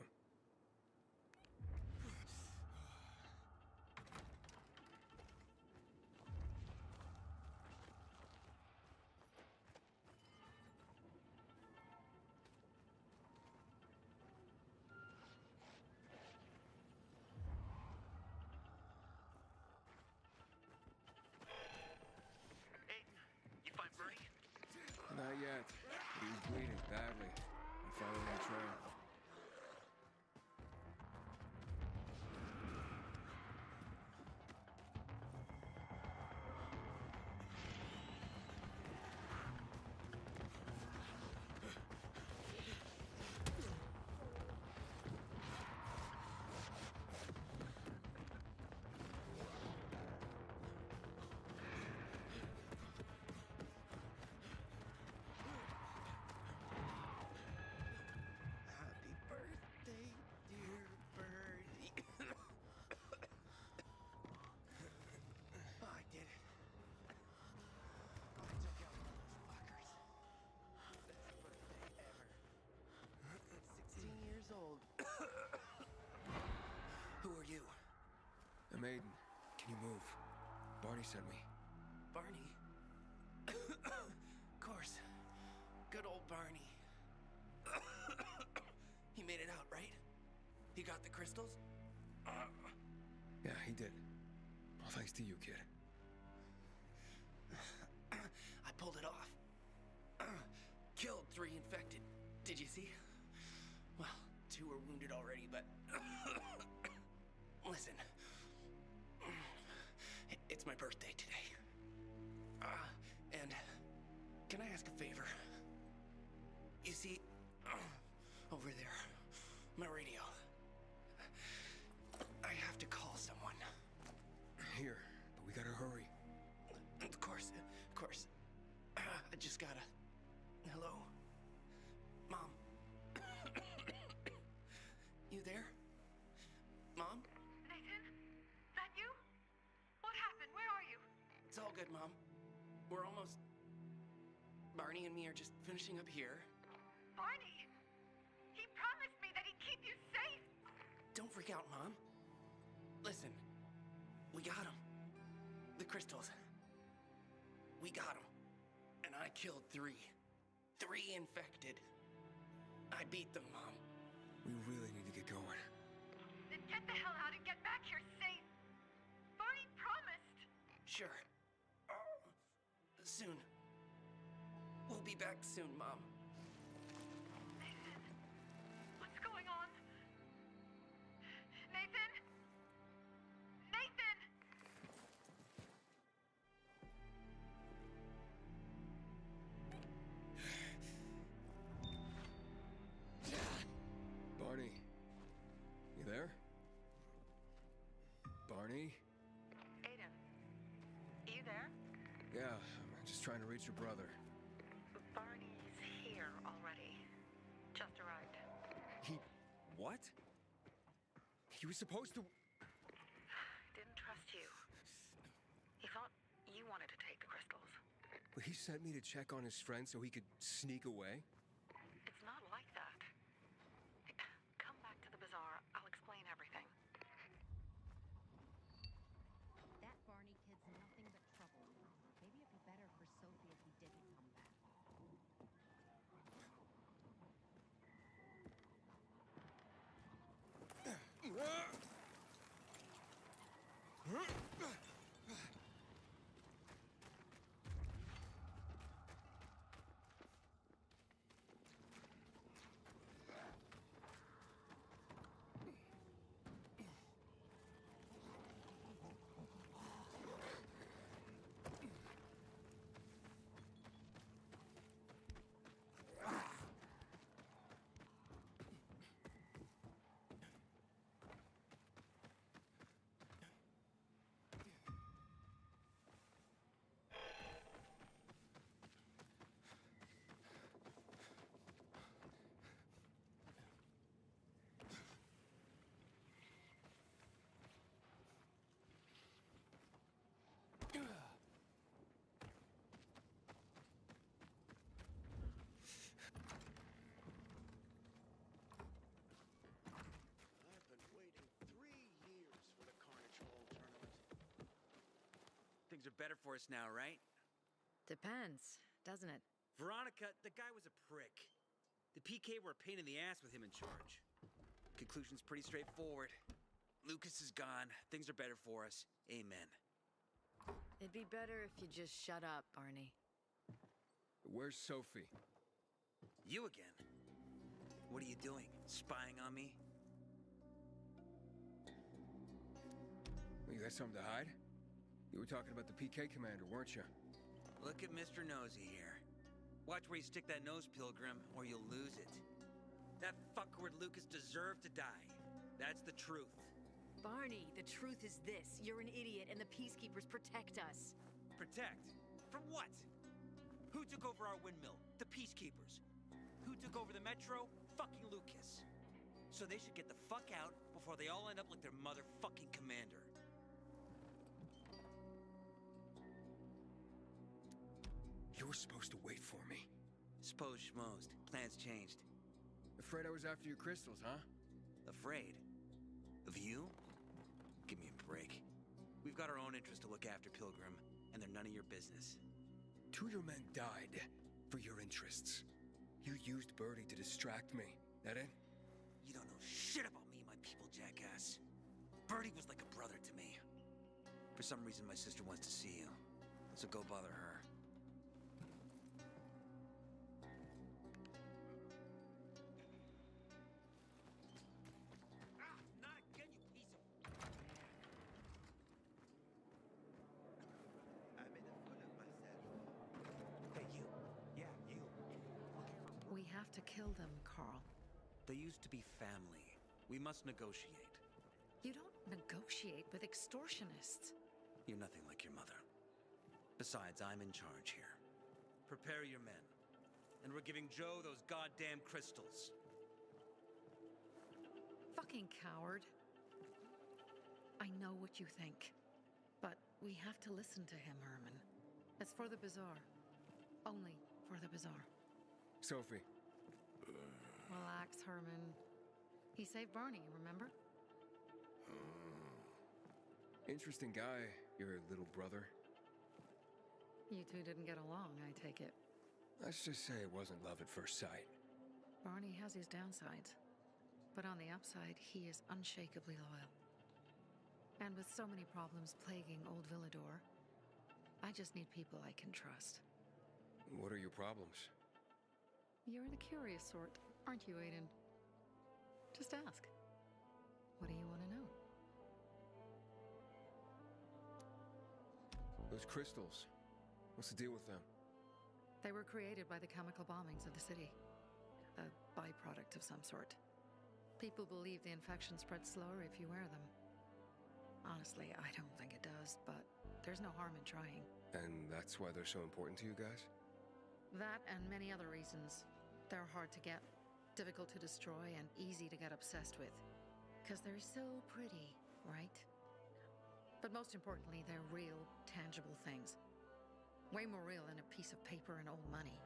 You find Bernie? Not yet. He's bleeding badly. I'm following the trail. Happy birthday, dear Birdie. I did it. I took out all those fuckers. Best birthday ever. 16 years old. Who are you? I'm Aiden. Can you move? Barney sent me. Barney? Of course. Good old Barney. He made it out, right? He got the crystals? Yeah, he did. All thanks to you, kid. I pulled it off. Killed 3 infected. Did you see? Well, 2 are wounded already, but... Listen. It's my birthday today. And can I ask a favor? You see, over there, my radio. I have to call someone. Here, but we gotta hurry. Of course, of course. I just gotta... Hello? Mom? You there? Mom? Nathan? That you? What happened? Where are you? It's all good, Mom. We're almost... Barney and me are just finishing up here. Barney! He promised me that he'd keep you safe! Don't freak out, Mom. Listen, we got him. The crystals. We got him. And I killed 3. 3 infected. I beat them, Mom. We really need to get going. Then get the hell out and get back here safe! Barney promised! Sure. Soon. We'll be back soon, Mom. Nathan? What's going on? Nathan? Nathan! Barney. You there? Barney? Aiden, you there? Yeah, I'm just trying to reach your brother. Barney's here already. Just arrived. He... what? He was supposed to... Didn't trust you. He thought you wanted to take the crystals. But he sent me to check on his friend so he could sneak away? It's not like that. Come back to the bazaar. I'll explain everything. That Barney kid's nothing but trouble. Maybe it'd be better for Sophie if he didn't come back. Things are better for us now, right? Depends, doesn't it? Veronica, the guy was a prick. The PK were a pain in the ass with him in charge. Conclusion's pretty straightforward. Lucas is gone. Things are better for us. Amen. It'd be better if you just shut up, Barney. Where's Sophie? You again? What are you doing? Spying on me? You got something to hide? You were talking about the PK commander, weren't you? Look at Mr. Nosy here. Watch where you stick that nose, Pilgrim, or you'll lose it. That fuckward Lucas deserved to die. That's the truth. Barney, the truth is this. You're an idiot, and the Peacekeepers protect us. Protect? From what? Who took over our windmill? The Peacekeepers. Who took over the Metro? Fucking Lucas. So they should get the fuck out before they all end up like their motherfucking commander. You were supposed to wait for me. Suppose schmozed. Plans changed. Afraid I was after your crystals, huh? Afraid? Of you? Give me a break. We've got our own interests to look after, Pilgrim, and they're none of your business. 2 of your men died for your interests. You used Birdie to distract me. That it? You don't know shit about me and my people, jackass. Birdie was like a brother to me. For some reason, my sister wants to see you. So go bother her. We have to kill them, Carl. They used to be family. We must negotiate. You don't negotiate with extortionists. You're nothing like your mother. Besides, I'm in charge here. Prepare your men. And we're giving Joe those goddamn crystals. Fucking coward. I know what you think. But we have to listen to him, Herman. It's for the Bazaar. Only for the Bazaar. Sophie. Relax, Herman. He saved Barney, remember? Interesting guy, your little brother. You two didn't get along, I take it. Let's just say it wasn't love at first sight. Barney has his downsides. But on the upside, he is unshakably loyal. And with so many problems plaguing Old Villador, I just need people I can trust. What are your problems? You're the curious sort, aren't you, Aiden? Just ask. What do you want to know? Those crystals. What's the deal with them? They were created by the chemical bombings of the city. A byproduct of some sort. People believe the infection spreads slower if you wear them. Honestly, I don't think it does, but there's no harm in trying. And that's why they're so important to you guys? That and many other reasons. They're hard to get, difficult to destroy, and easy to get obsessed with. Because they're so pretty, right? But most importantly, they're real, tangible things. Way more real than a piece of paper and old money.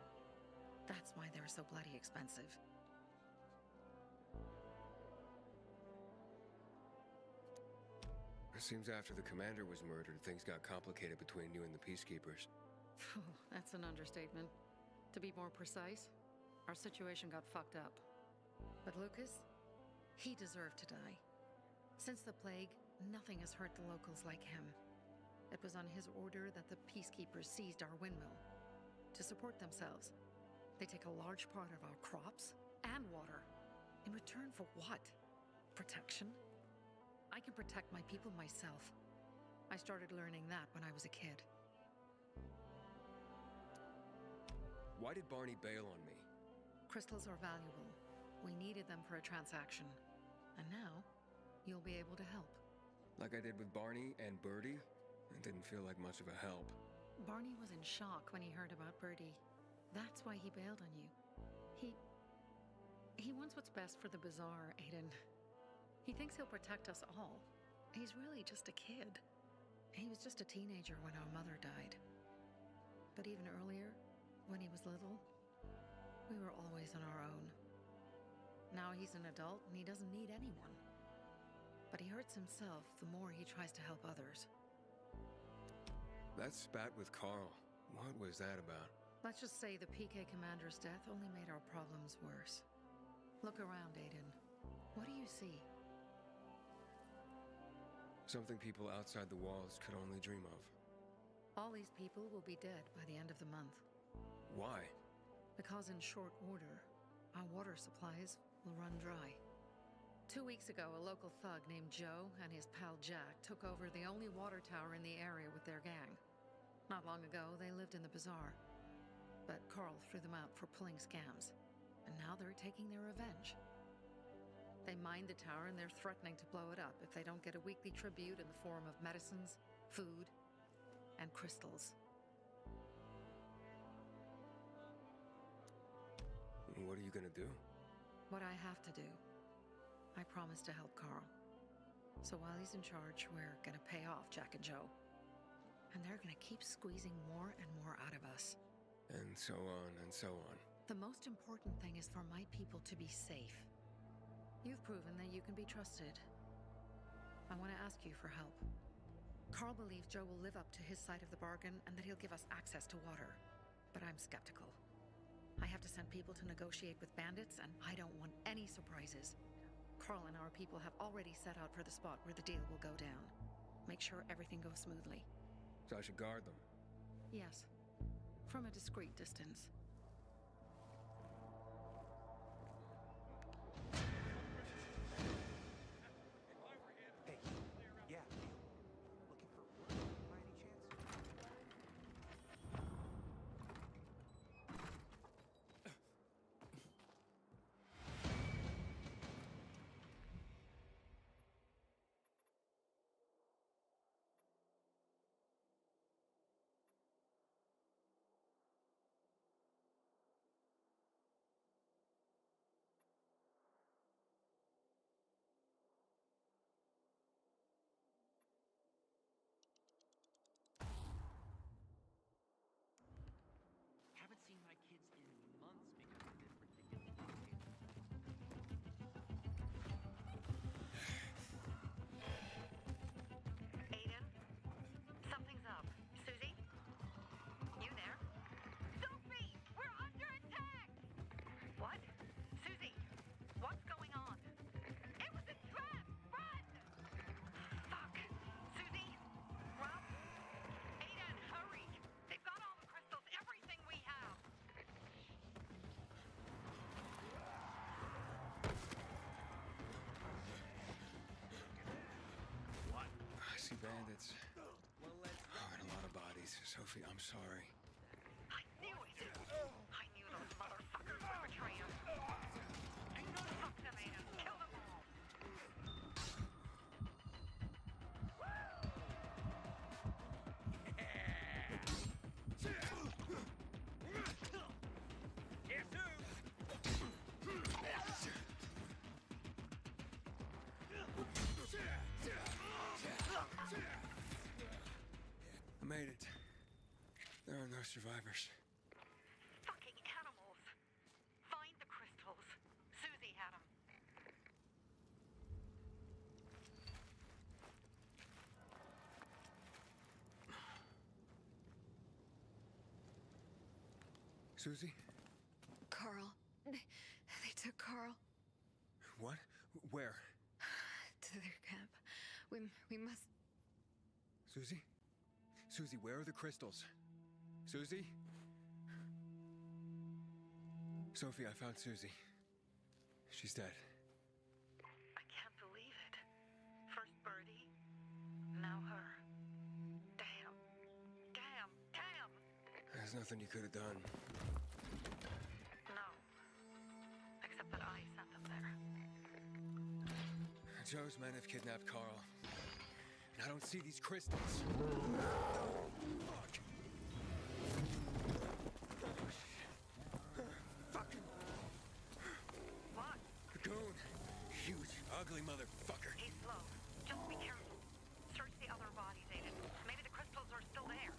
That's why they're so bloody expensive. It seems after the commander was murdered, things got complicated between you and the Peacekeepers. That's an understatement. To be more precise, our situation got fucked up. But Lucas, he deserved to die. Since the plague, nothing has hurt the locals like him. It was on his order that the Peacekeepers seized our windmill. To support themselves, they take a large part of our crops and water. In return for what? Protection? I can protect my people myself. I started learning that when I was a kid. Why did Barney bail on me? Crystals are valuable. We needed them for a transaction. And now, you'll be able to help. Like I did with Barney and Birdie? It didn't feel like much of a help. Barney was in shock when he heard about Birdie. That's why he bailed on you. He wants what's best for the Bazaar, Aiden. He thinks he'll protect us all. He's really just a kid. He was just a teenager when our mother died. But even earlier, when he was little, we were always on our own. Now he's an adult and he doesn't need anyone. But he hurts himself the more he tries to help others. That spat with Carl, what was that about? Let's just say the PK commander's death only made our problems worse. Look around, Aiden. What do you see? Something people outside the walls could only dream of. All these people will be dead by the end of the month. Why? Because in short order, our water supplies will run dry. 2 weeks ago, a local thug named Joe and his pal Jack took over the only water tower in the area with their gang. Not long ago, they lived in the bazaar. But Carl threw them out for pulling scams. And now they're taking their revenge. They mined the tower and they're threatening to blow it up if they don't get a weekly tribute in the form of medicines, food, and crystals. What are you gonna do? What I have to do. I promise to help Carl. So while he's in charge, we're gonna pay off Jack and Joe. And they're gonna keep squeezing more and more out of us. And so on and so on. The most important thing is for my people to be safe. You've proven that you can be trusted. I want to ask you for help. Carl believes Joe will live up to his side of the bargain and that he'll give us access to water. But I'm skeptical. I have to send people to negotiate with bandits, and I don't want any surprises. Carl and our people have already set out for the spot where the deal will go down. Make sure everything goes smoothly. So I should guard them? Yes. From a discreet distance. Hey, yeah. Looking for work by any chance? Haven't seen my kids in months because of this ridiculous Aiden? Something's up. Susie? You there? Sophie! We're under attack! What? Susie, what's going on? It was a trap! Run! Fuck! Susie? Rob? Aiden, hurry! They've got all the crystals, everything we have! What? I see bandits. Oh, and a lot of bodies. Sophie, I'm sorry. I knew it! I knew those motherfuckers would betray us. Fuck them, Aiden. Kill them all! I made it. There are no survivors. Fucking animals! Find the crystals. Susie had them. Susie? Carl. They took Carl What? Where? to their camp. We must... Susie? Susie, where are the crystals? Susie? Sophie, I found Susie. She's dead. I can't believe it. First Birdie, now her. Damn. Damn. Damn! There's nothing you could have done. No. Except that I sent them there. Joe's men have kidnapped Carl. And I don't see these crystals. Fucking... What? The goon. Huge, ugly motherfucker. He's slow. Just be careful. Search the other bodies, Aiden. Maybe the crystals are still there.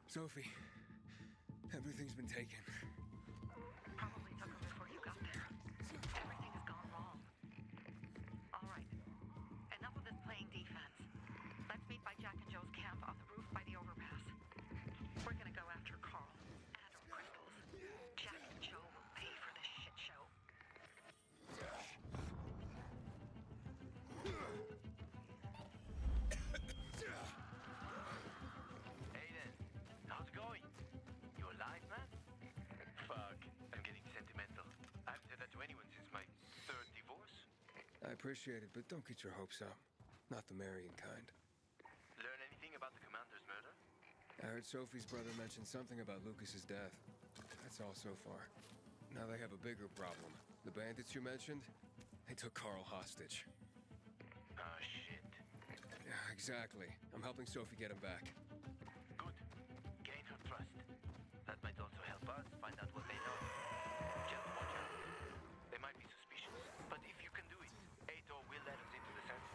Sophie, everything's been taken. Probably took them before you got there. Everything has gone wrong. All right. Enough of this playing defense. Let's meet by Jack and Joe's camp on the roof by the overpass. We're gonna go after Carl and our crystals. Jack and Joe will pay for this shit show. Aiden, how's it going? You alive, man? Fuck, I'm getting sentimental. I haven't said that to anyone since my third divorce. I appreciate it, but don't get your hopes up. Not the marrying kind. Learn anything about the commander's murder? I heard Sophie's brother mention something about Lucas's death. That's all so far. Now they have a bigger problem. The bandits you mentioned, they took Carl hostage. Ah, shit. Yeah, exactly. I'm helping Sophie get him back. Good. Gain her trust. That might also help us find out what they know. Just watch out. They might be suspicious, but if you can do it, Ato will let us into the center.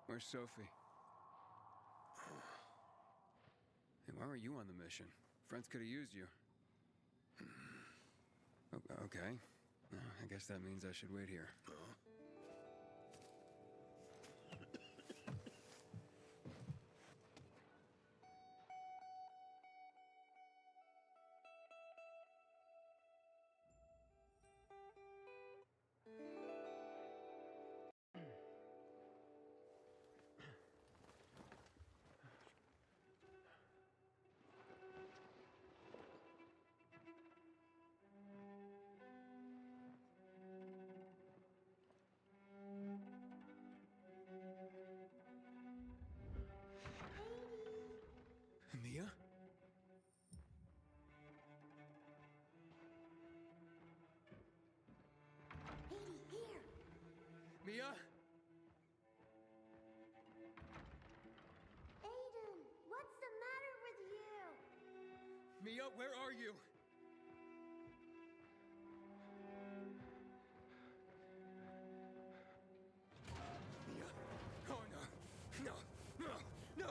Where's Sophie? Hey, why were you on the mission? Friends could have used you. Okay. I guess that means I should wait here. Mia? Aiden, what's the matter with you? Mia, where are you? Mia. Oh, no. No. No. No.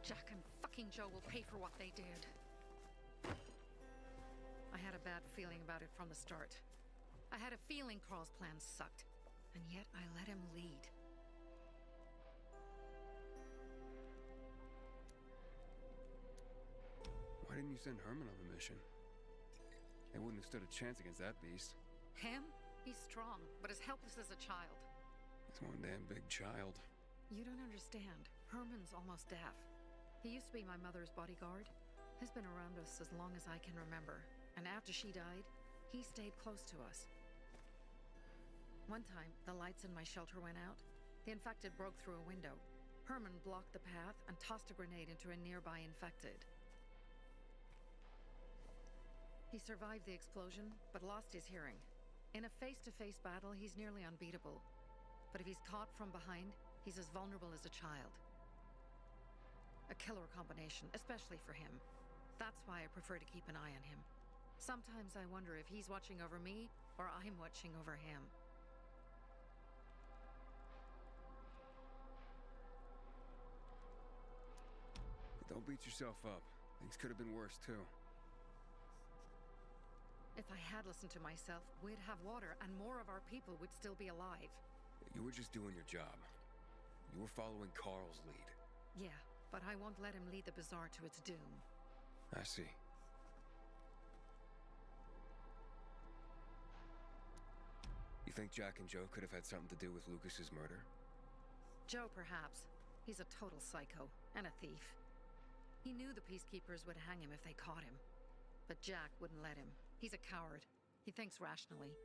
Jack and fucking Joe will pay for what they did. I had a bad feeling about it from the start. I had a feeling Carl's plan sucked, and yet I let him lead. Why didn't you send Herman on the mission? They wouldn't have stood a chance against that beast. Him? He's strong, but as helpless as a child. He's one damn big child. You don't understand. Herman's almost deaf. He used to be my mother's bodyguard. He's been around us as long as I can remember. And after she died, he stayed close to us. One time, the lights in my shelter went out. The infected broke through a window. Herman blocked the path and tossed a grenade into a nearby infected. He survived the explosion, but lost his hearing. In a face-to-face battle, he's nearly unbeatable. But if he's caught from behind, he's as vulnerable as a child. A killer combination, especially for him. That's why I prefer to keep an eye on him. Sometimes I wonder if he's watching over me, or I'm watching over him. Don't beat yourself up. Things could have been worse, too. If I had listened to myself, we'd have water, and more of our people would still be alive. You were just doing your job. You were following Carl's lead. Yeah, but I won't let him lead the Bazaar to its doom. I see. You think Jack and Joe could have had something to do with Lucas's murder? Joe, perhaps. He's a total psycho, and a thief. He knew the Peacekeepers would hang him if they caught him. But Jack wouldn't let him. He's a coward. He thinks rationally.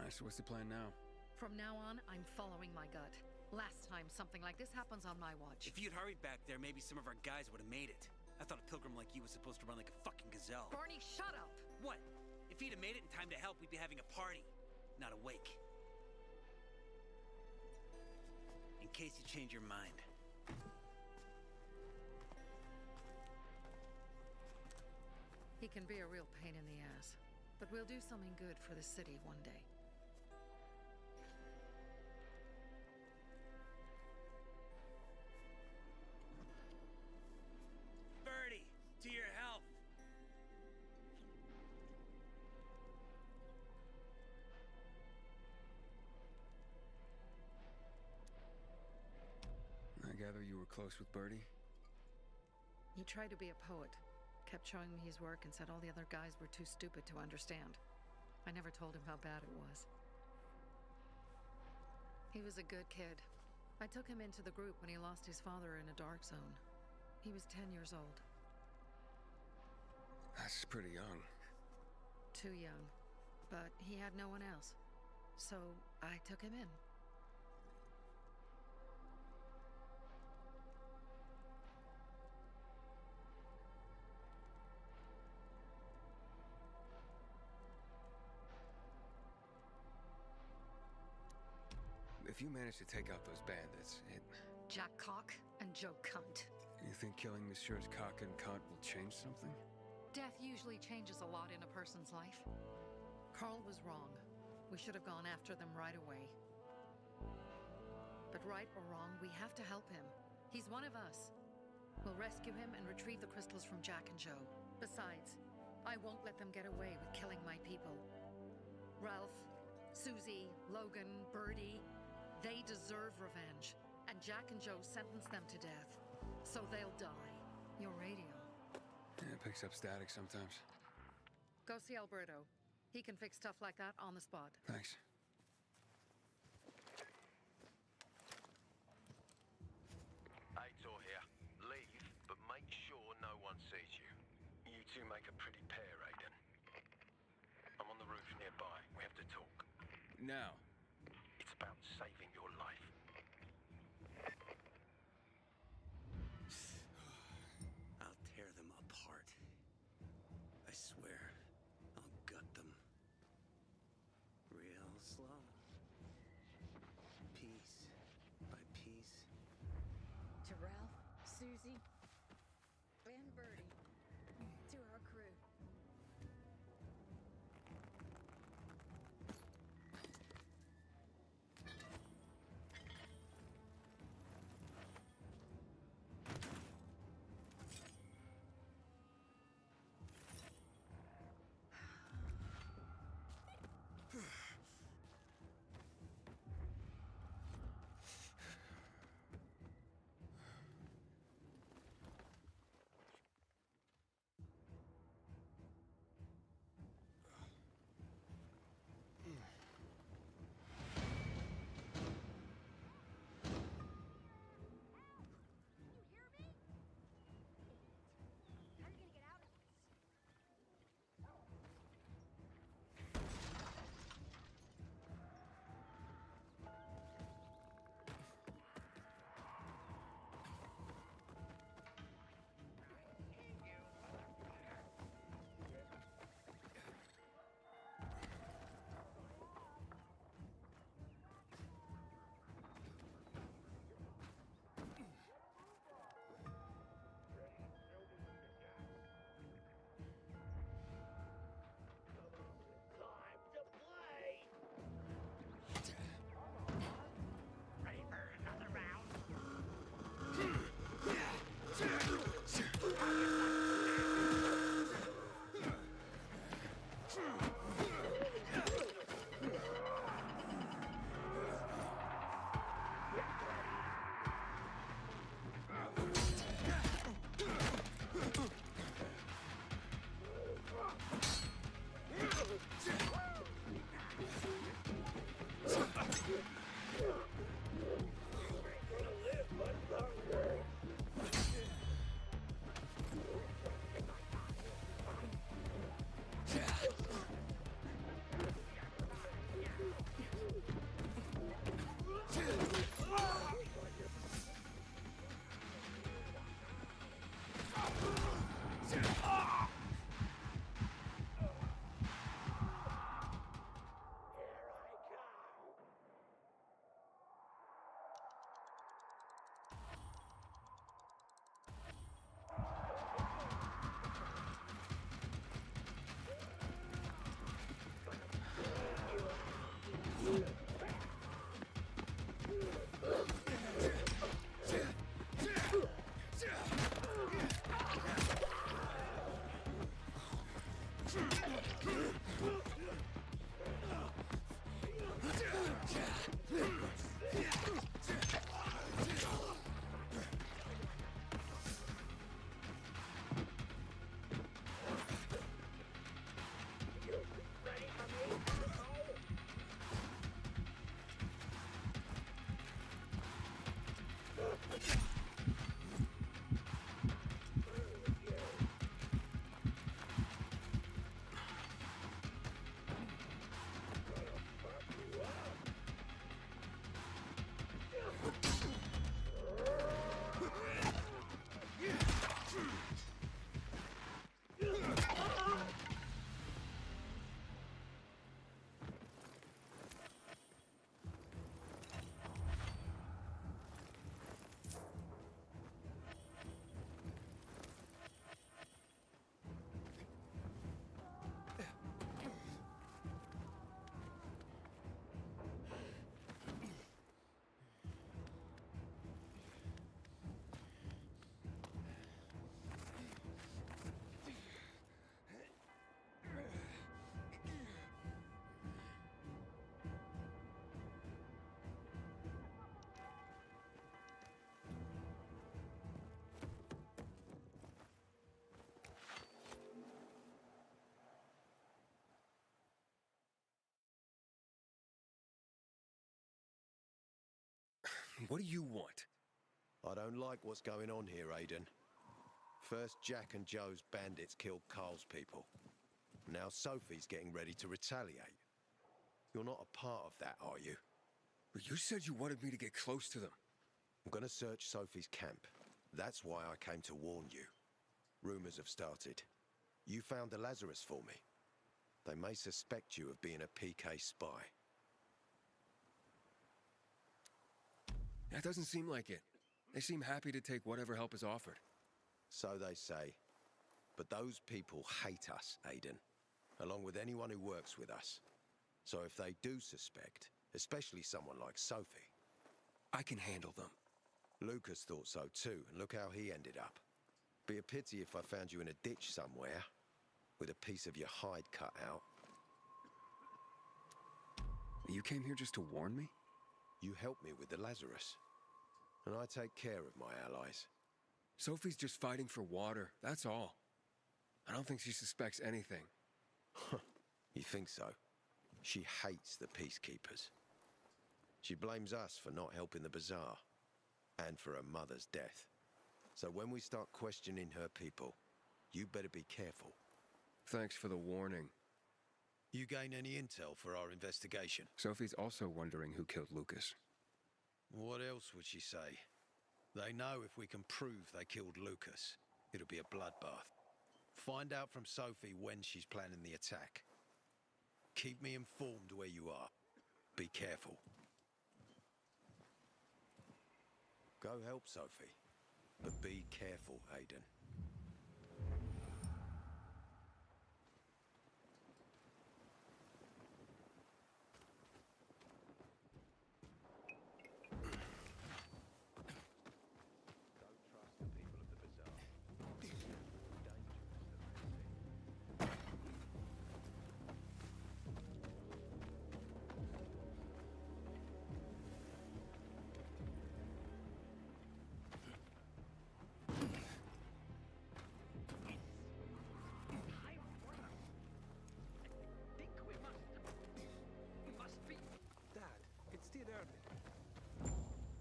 So what's the plan now? From now on, I'm following my gut. Last time something like this happens on my watch. If you'd hurried back there, maybe some of our guys would have made it. I thought a pilgrim like you was supposed to run like a fucking gazelle. Barney, shut up! What? If he'd have made it in time to help, we'd be having a party, not a wake. In case you change your mind. He can be a real pain in the ass, but we'll do something good for the city one day. Birdie, to your health. I gather you were close with Birdie? He tried to be a poet. Kept showing me his work and said all the other guys were too stupid to understand. I never told him how bad it was. He was a good kid. I took him into the group when he lost his father in a dark zone. He was 10 years old. That's pretty young. Too young. But he had no one else. So I took him in. If you manage to take out those bandits, Jack Cock and Joe Cunt. You think killing Messieurs Cock and Cunt will change something? Death usually changes a lot in a person's life. Carl was wrong. We should have gone after them right away. But right or wrong, we have to help him. He's one of us. We'll rescue him and retrieve the crystals from Jack and Joe. Besides, I won't let them get away with killing my people. Ralph, Susie, Logan, Birdie, they deserve revenge. And Jack and Joe sentenced them to death. So they'll die. Your radio. Yeah, it picks up static sometimes. Go see Alberto. He can fix stuff like that on the spot. Thanks. Aitor here. Leave, but make sure no one sees you. You two make a pretty pair, Aiden. I'm on the roof nearby. We have to talk. now? It's about saving your life. I'll tear them apart. I swear, I'll gut them. Real slow. Piece by piece. To Ralph, Susie, and Bertie. To our crew. What do you want? I don't like what's going on here, Aiden. First, Jack and Joe's bandits killed Carl's people. Now Sophie's getting ready to retaliate. You're not a part of that, are you? But you said you wanted me to get close to them. I'm gonna search Sophie's camp. That's why I came to warn you. Rumors have started. You found the Lazarus for me. They may suspect you of being a PK spy. That doesn't seem like it. They seem happy to take whatever help is offered. So they say. But those people hate us, Aiden. Along with anyone who works with us. So if they do suspect, especially someone like Sophie... I can handle them. Lucas thought so too, and look how he ended up. Be a pity if I found you in a ditch somewhere, with a piece of your hide cut out. You came here just to warn me? You helped me with the Lazarus. And I take care of my allies. Sophie's just fighting for water, that's all. I don't think she suspects anything. You think so? She hates the Peacekeepers. She blames us for not helping the Bazaar, and for her mother's death. So when we start questioning her people, you better be careful. Thanks for the warning. You gain any intel for our investigation? Sophie's also wondering who killed Lucas. What else would she say? They know if we can prove they killed Lucas, it'll be a bloodbath. Find out from Sophie when she's planning the attack. Keep me informed where you are. Be careful. Go help Sophie, but be careful, Aiden.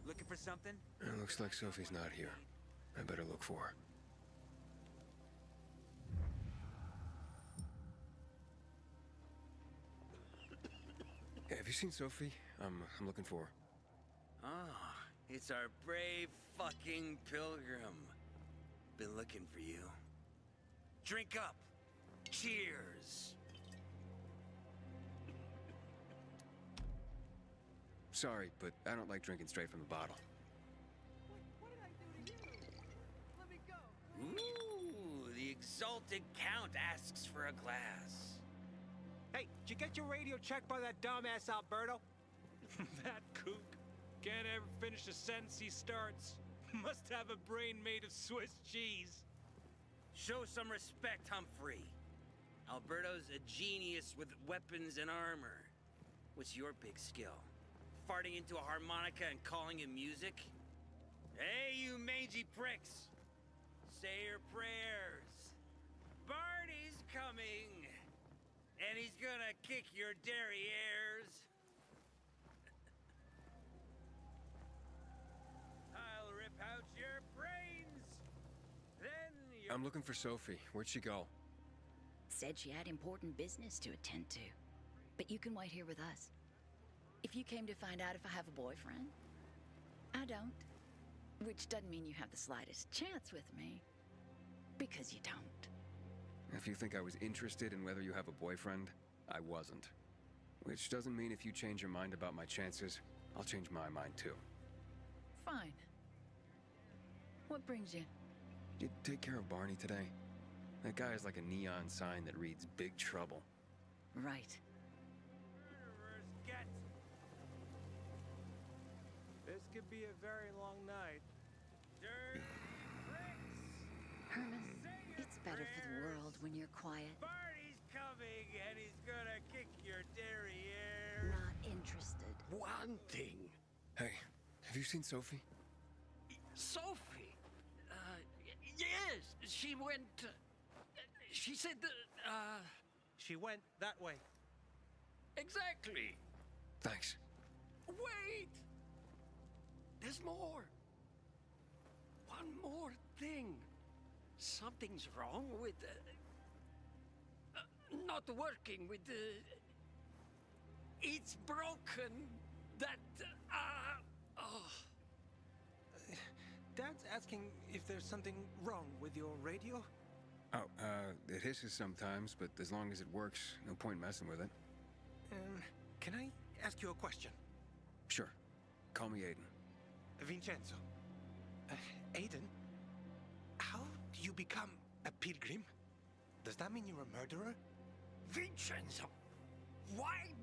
Looking for something? It looks like Sophie's not here. I better look for her. Hey, have you seen Sophie? I'm looking for her. Ah, it's our brave fucking pilgrim. Been looking for you. Drink up. Cheers. Sorry, but I don't like drinking straight from the bottle. Ooh, the exalted count asks for a glass. Hey, did you get your radio checked by that dumbass Alberto? That kook can't ever finish a sentence he starts. Must have a brain made of Swiss cheese. Show some respect, Humphrey. Alberto's a genius with weapons and armor. What's your big skill? Farting into a harmonica and calling it music? Hey, you mangy pricks! Say your prayers. Barney's coming! And he's gonna kick your derrieres. I'll rip out your brains! Then you... I'm looking for Sophie. Where'd she go? Said she had important business to attend to. But you can wait here with us. If you came to find out if I have a boyfriend, I don't. Which doesn't mean you have the slightest chance with me. Because you don't. If you think I was interested in whether you have a boyfriend, I wasn't. Which doesn't mean if you change your mind about my chances, I'll change my mind too. Fine. What brings you? You take care of Barney today? That guy is like a neon sign that reads Big Trouble. Right. This could be a very long night. Herman, it's better for the world when you're quiet. Barney's coming and he's gonna kick your derriere. Not interested. One thing. Hey, have you seen Sophie? Sophie? Yes, she went... she said that, She went that way. Exactly. Thanks. Wait! There's more. One more thing. Something's wrong with not working with It's broken. That, oh. Dad's asking if there's something wrong with your radio? Oh, it hisses sometimes, but as long as it works, no point messing with it. Can I ask you a question? Sure. Call me Aiden. Vincenzo. Aiden? How do you become a pilgrim? Does that mean you're a murderer? Vincenzo, why?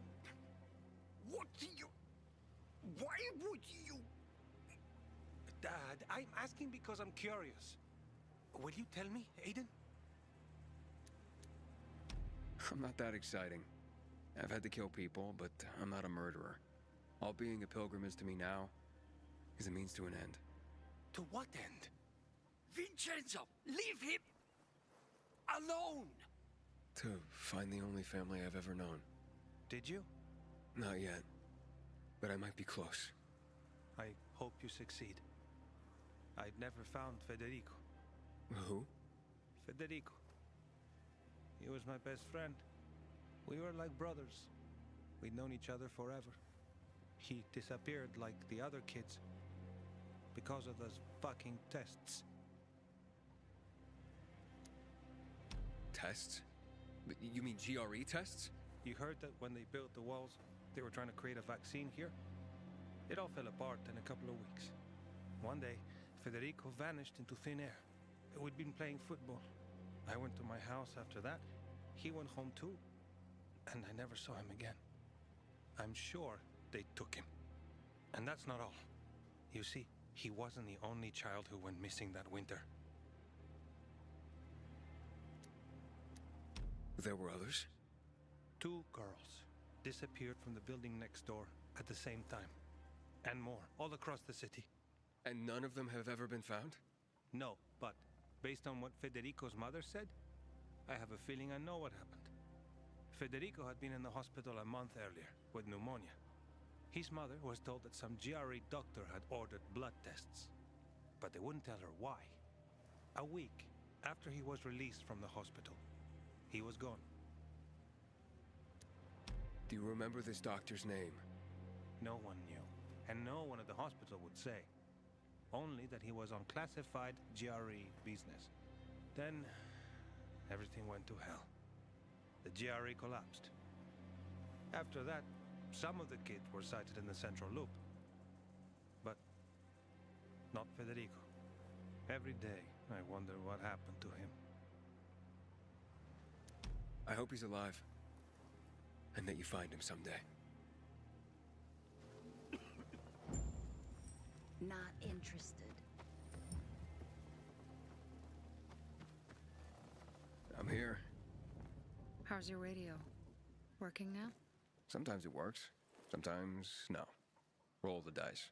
What do you? Why would you? Dad, I'm asking because I'm curious. Will you tell me, Aiden? I'm not that exciting. I've had to kill people, but I'm not a murderer. All being a pilgrim is to me now is a means to an end. To what end? Vincenzo, leave him alone! To find the only family I've ever known. Did you? Not yet. But I might be close. I hope you succeed. I'd never found Federico. Who? Federico. He was my best friend. We were like brothers. We'd known each other forever. He disappeared like the other kids because of those fucking tests. Tests? You mean GRE tests? You heard that when they built the walls, they were trying to create a vaccine here? It all fell apart in a couple of weeks. One day, Federico vanished into thin air. We'd been playing football. I went to my house after that. He went home too. And I never saw him again. I'm sure they took him. And that's not all. You see, he wasn't the only child who went missing that winter. There were others? 2 girls disappeared from the building next door at the same time. And more, all across the city. And none of them have ever been found? No, but based on what Federico's mother said, I have a feeling I know what happened. Federico had been in the hospital a month earlier with pneumonia. His mother was told that some GRE doctor had ordered blood tests, but they wouldn't tell her why. A week after he was released from the hospital, he was gone. Do you remember this doctor's name? No one knew, and no one at the hospital would say. Only that he was on classified GRE business. Then, everything went to hell. The GRE collapsed. After that, some of the kids were sighted in the central loop. But not Federico. Every day, I wonder what happened to him. I hope he's alive. And that you find him someday. Not interested. I'm here. How's your radio? Working now? Sometimes it works. Sometimes no. Roll the dice.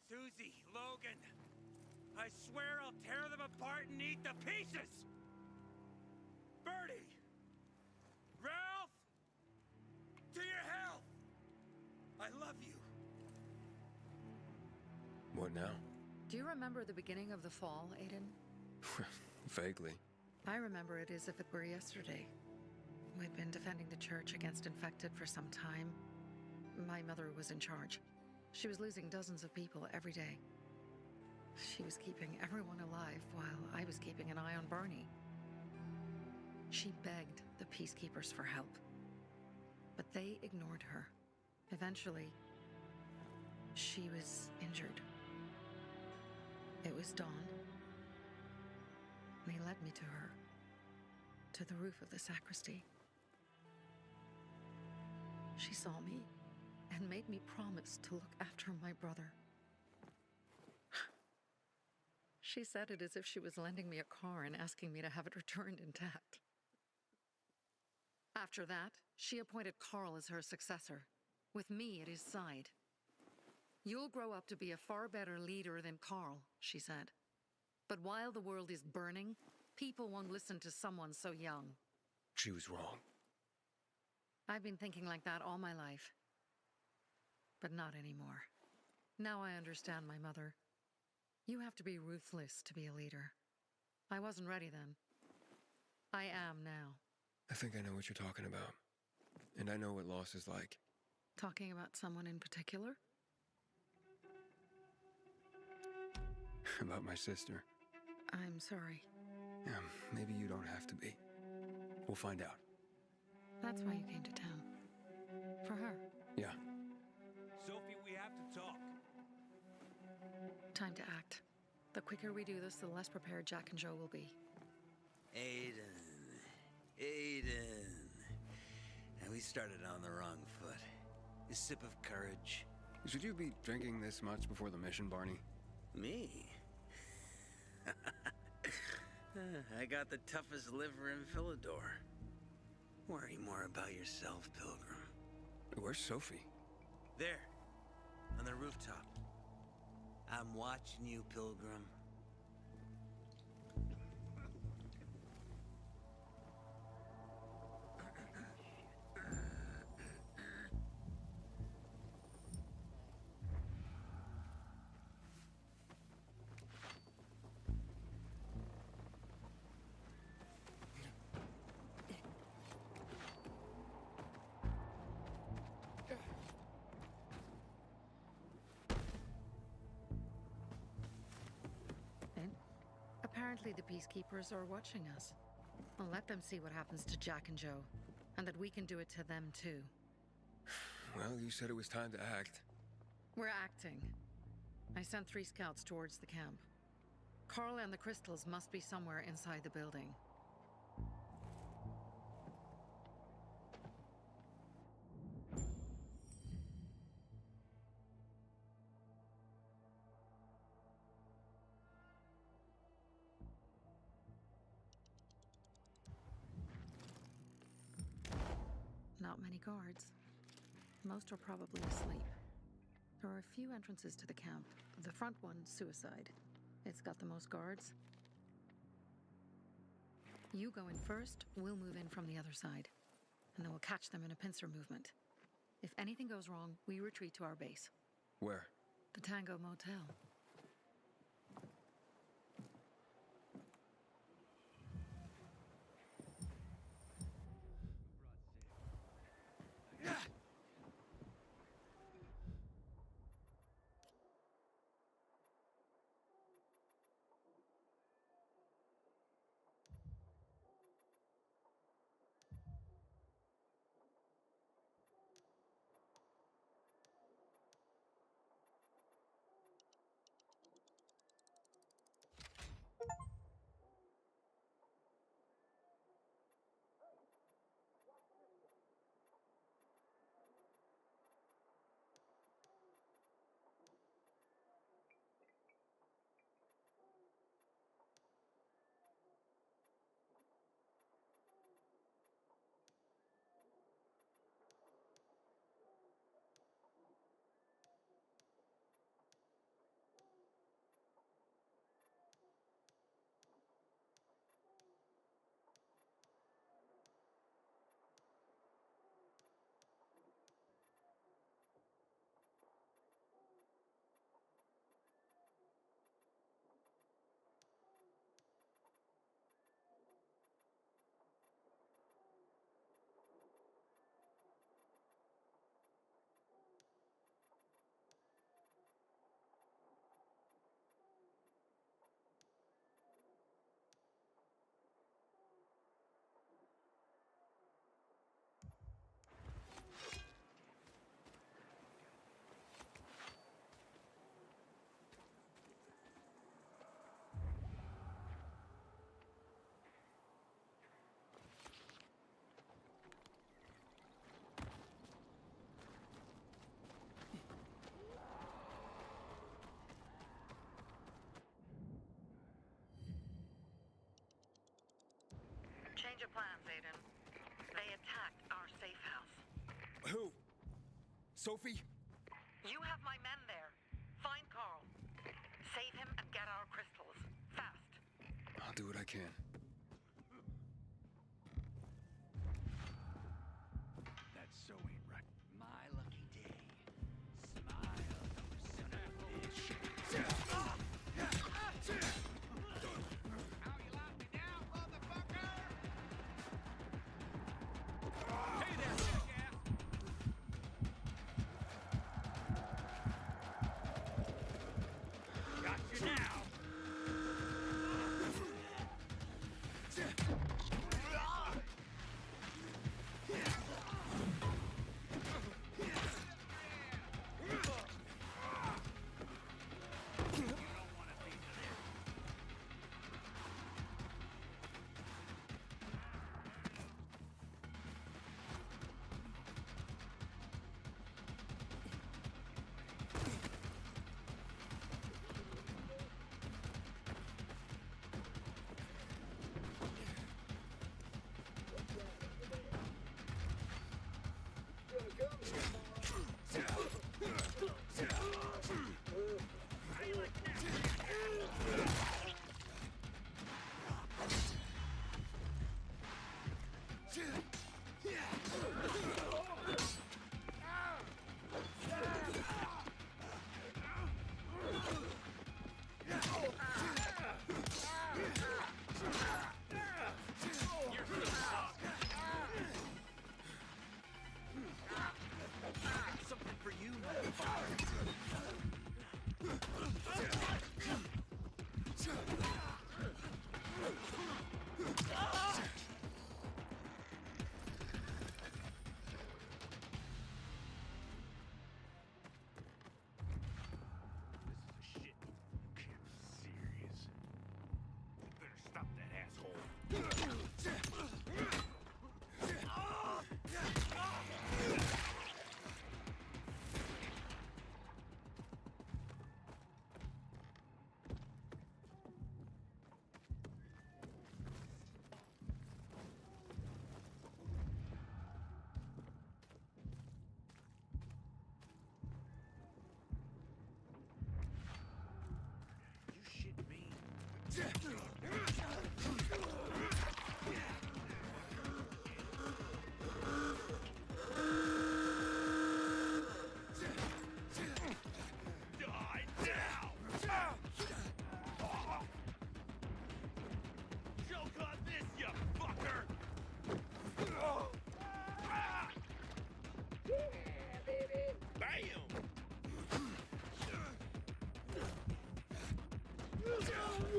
Susie, Logan, I swear I'll tear them apart and eat the pieces! Bertie! Ralph! To your health! I love you. What now? Do you remember the beginning of the fall, Aiden? Vaguely. I remember it as if it were yesterday. We'd been defending the church against infected for some time. My mother was in charge. She was losing dozens of people every day. She was keeping everyone alive while I was keeping an eye on Barney. She begged the peacekeepers for help, but they ignored her. Eventually, she was injured. It was dawn. They led me to her, to the roof of the sacristy. She saw me and made me promise to look after my brother. She said it as if she was lending me a car and asking me to have it returned intact. After that, she appointed Carl as her successor, with me at his side. You'll grow up to be a far better leader than Carl, she said. But while the world is burning, people won't listen to someone so young. She was wrong. I've been thinking like that all my life. But not anymore. Now I understand my mother. You have to be ruthless to be a leader. I wasn't ready then. I am now. I think I know what you're talking about. And I know what loss is like. Talking about someone in particular? About my sister. I'm sorry. Maybe you don't have to be. We'll find out. That's why you came to town. For her. Yeah. Sophie, we have to talk. Time to act. The quicker we do this, the less prepared Jack and Joe will be. Aiden. And we started on the wrong foot. A sip of courage. Should you be drinking this much before the mission, Barney? Me? I got the toughest liver in Philidor. Worry more about yourself, Pilgrim. Where's Sophie? There, on the rooftop. I'm watching you, Pilgrim. Apparently the peacekeepers are watching us. I'll let them see what happens to Jack and Joe, and that we can do it to them too. Well, you said it was time to act. We're acting. I sent 3 scouts towards the camp. Carl and the crystals must be somewhere inside the building. Not many guards. Most are probably asleep. There are a few entrances to the camp. The front one, suicide. It's got the most guards. You go in first, we'll move in from the other side. And then we'll catch them in a pincer movement. If anything goes wrong, we retreat to our base. Where? The Tango Motel. Change of plans, Aiden. They attacked our safe house. Who? Sophie? You have my men there. Find Carl. Save him and get our crystals. Fast. I'll do what I can. That so ain't right. My lucky day. Smile, son of a bitch. How you lock me down, motherfucker? Hey there, jackass!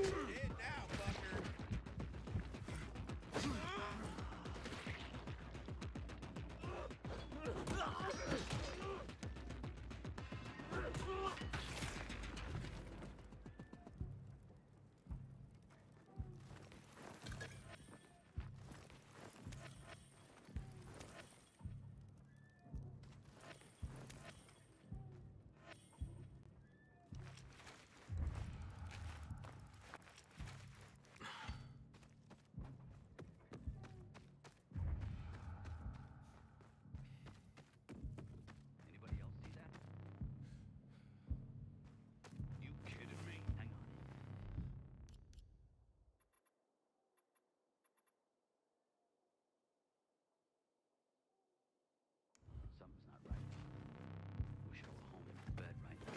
Dead now, fucker. Anybody else see that? You kidding me? Hang on. Something's not right. Wish I were home in bed right now.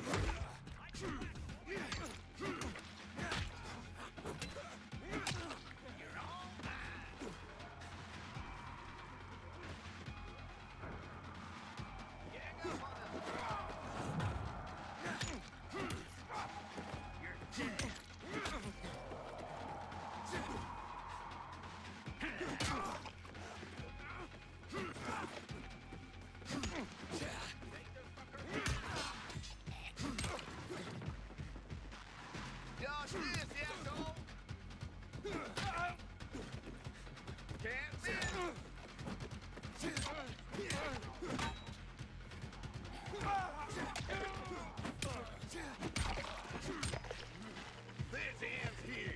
Dodge this, asshole! Can't miss! This ends here!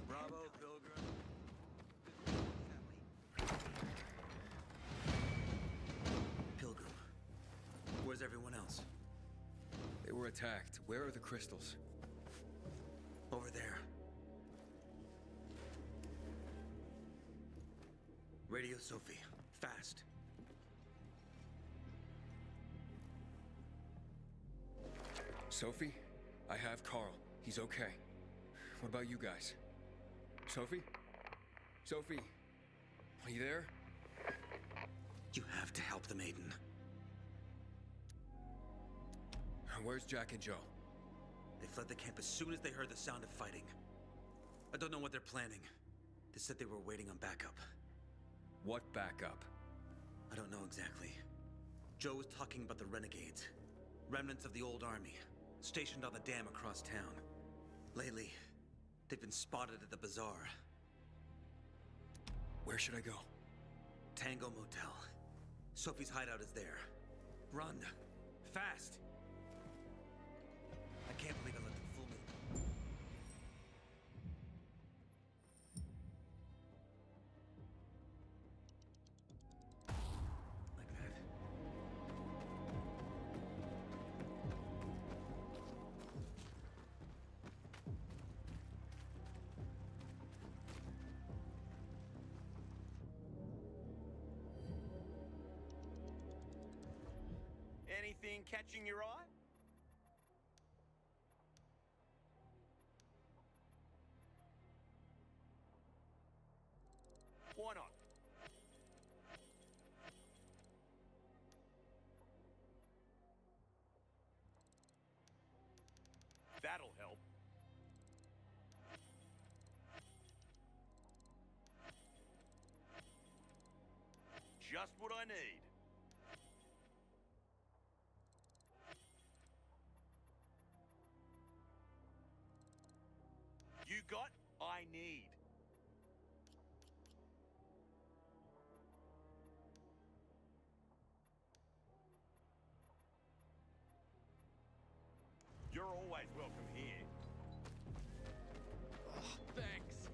Bravo, Pilgrim. Pilgrim. Where's everyone else? They were attacked. Where are the crystals? Over there. Radio Sophie. Fast. Sophie? I have Carl. He's okay. What about you guys? Sophie? Sophie? Are you there? You have to help the maiden. Where's Jack and Joe? They fled the camp as soon as they heard the sound of fighting. I don't know what they're planning. They said they were waiting on backup. What backup? I don't know exactly. Joe was talking about the renegades. Remnants of the old army, stationed on the dam across town. Lately, they've been spotted at the bazaar. Where should I go? Tango Motel. Sophie's hideout is there. Run. Fast. I can't believe I let them fool me. Like that. Anything catching your eye? Why not? That'll help. Just what I need. You got, I need. You're always welcome here. Thanks.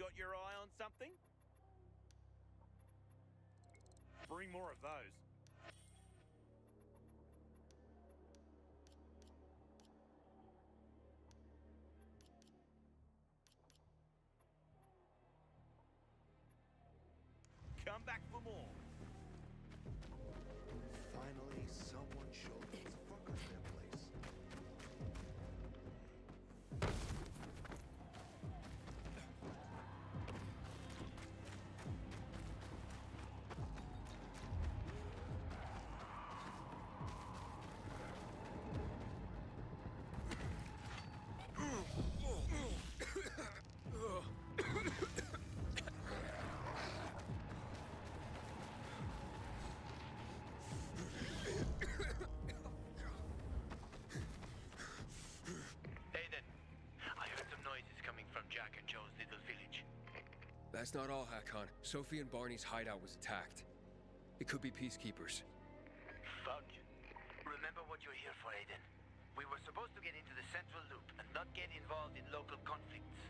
Got your eye on something? Bring more of those. Come back for more. Finally, someone showed these fuckers their place. Aiden, I heard some noises coming from Jack and Joe's little village. That's not all, Hakon. Sophie and Barney's hideout was attacked. It could be peacekeepers. Fuck. Remember what you're here for, Aiden. We were supposed to get into the Central Loop and not get involved in local conflicts.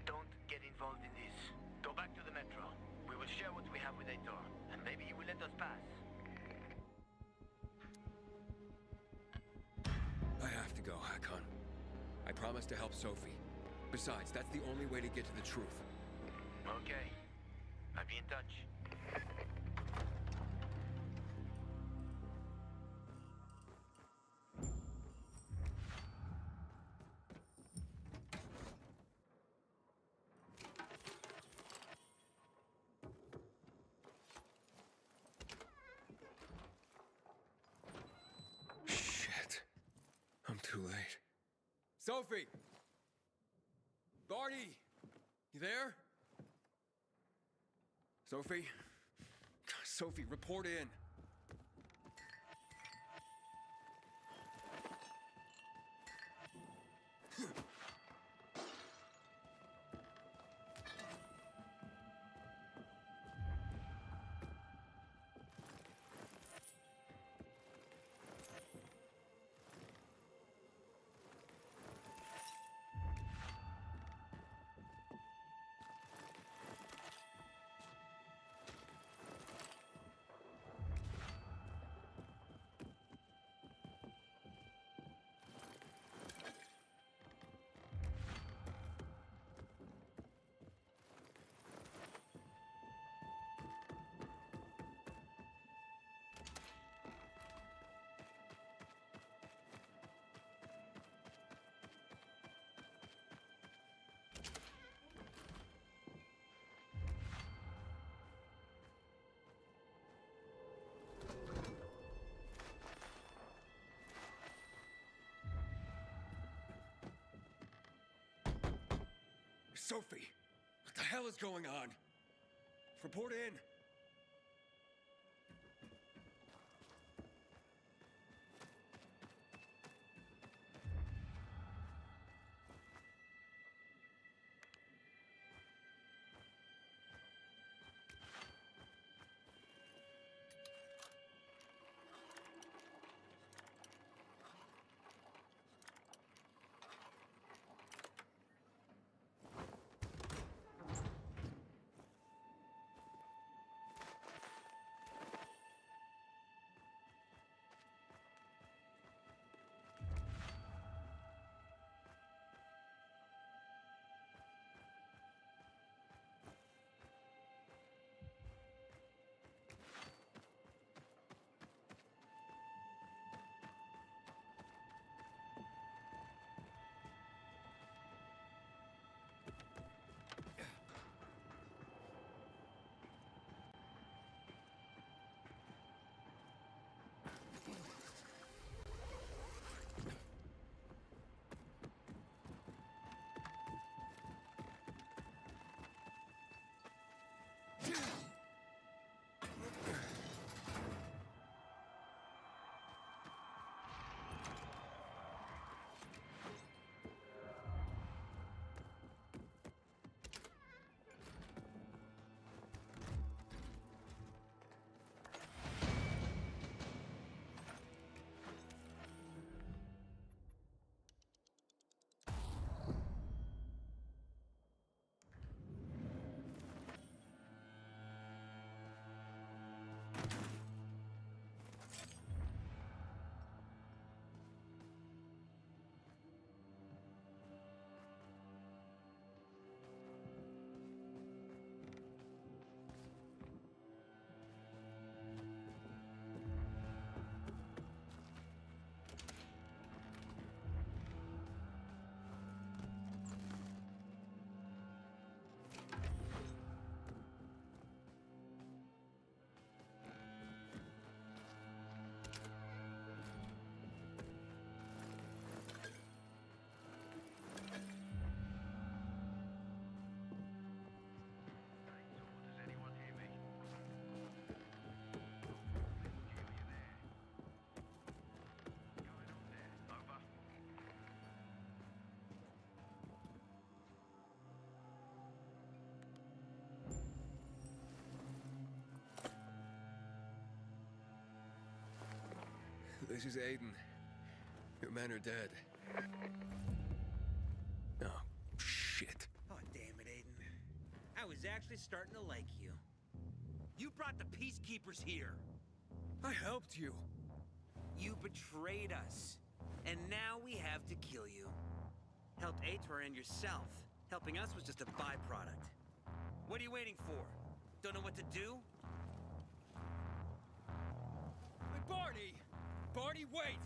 Don't get involved in this. Go back to the Metro. We will share what we have with Aitor, and maybe he will let us pass. I have to go, Hakon. I promised to help Sophie. Besides, that's the only way to get to the truth. Okay. I'll be in touch. Shit. I'm too late. Sophie! Barney! You there? Sophie? Sophie, report in. Sophie! What the hell is going on? Report in! This is Aiden. Your men are dead. Oh, shit. Oh, damn it, Aiden. I was actually starting to like you. You brought the Peacekeepers here. I helped you. You betrayed us. And now we have to kill you. Helped Aitor and yourself. Helping us was just a byproduct. What are you waiting for? Don't know what to do? Hey, Barney! Barney, wait!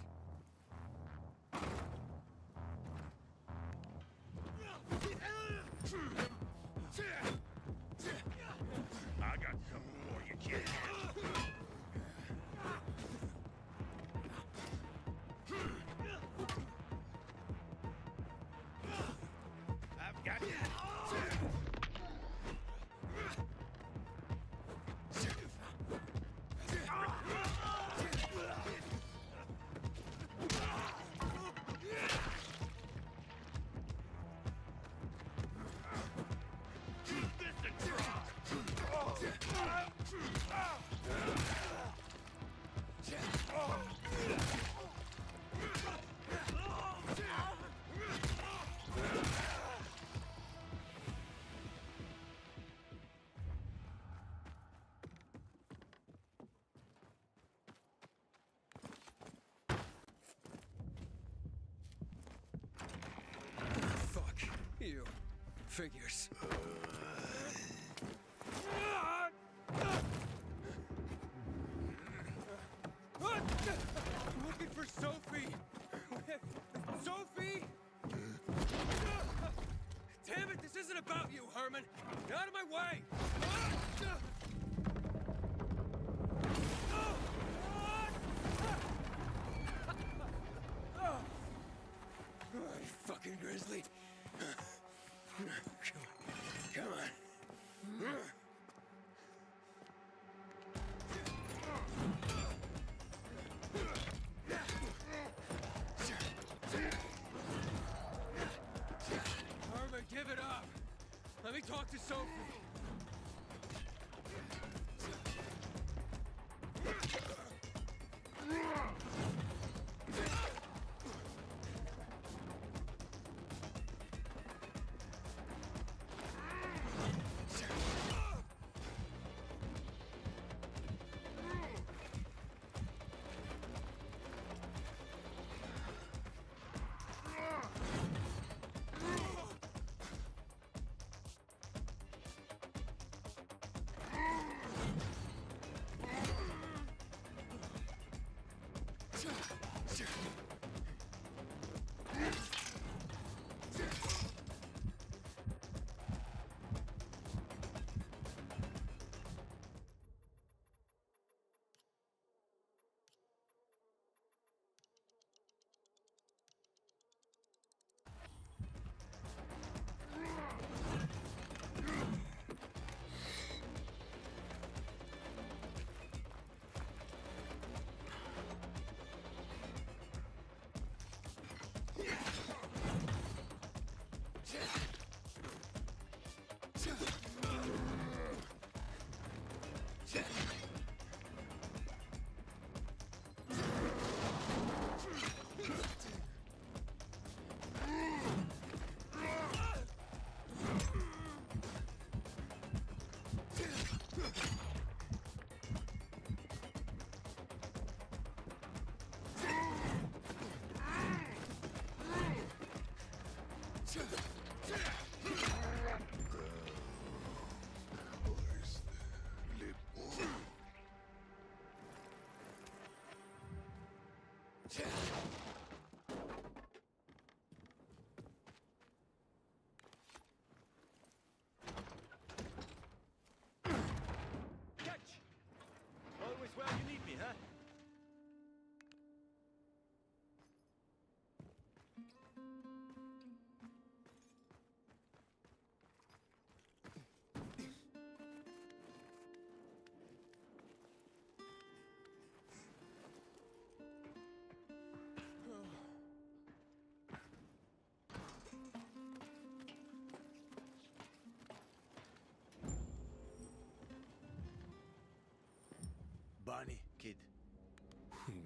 I got something for you, kid. I've got you. Fuck you. Figures. I'm looking for Sophie. Sophie? Damn it, this isn't about you, Herman. Get out of my way. You fucking grizzly. Come on. Herman, give it up. Let me talk to Sophie.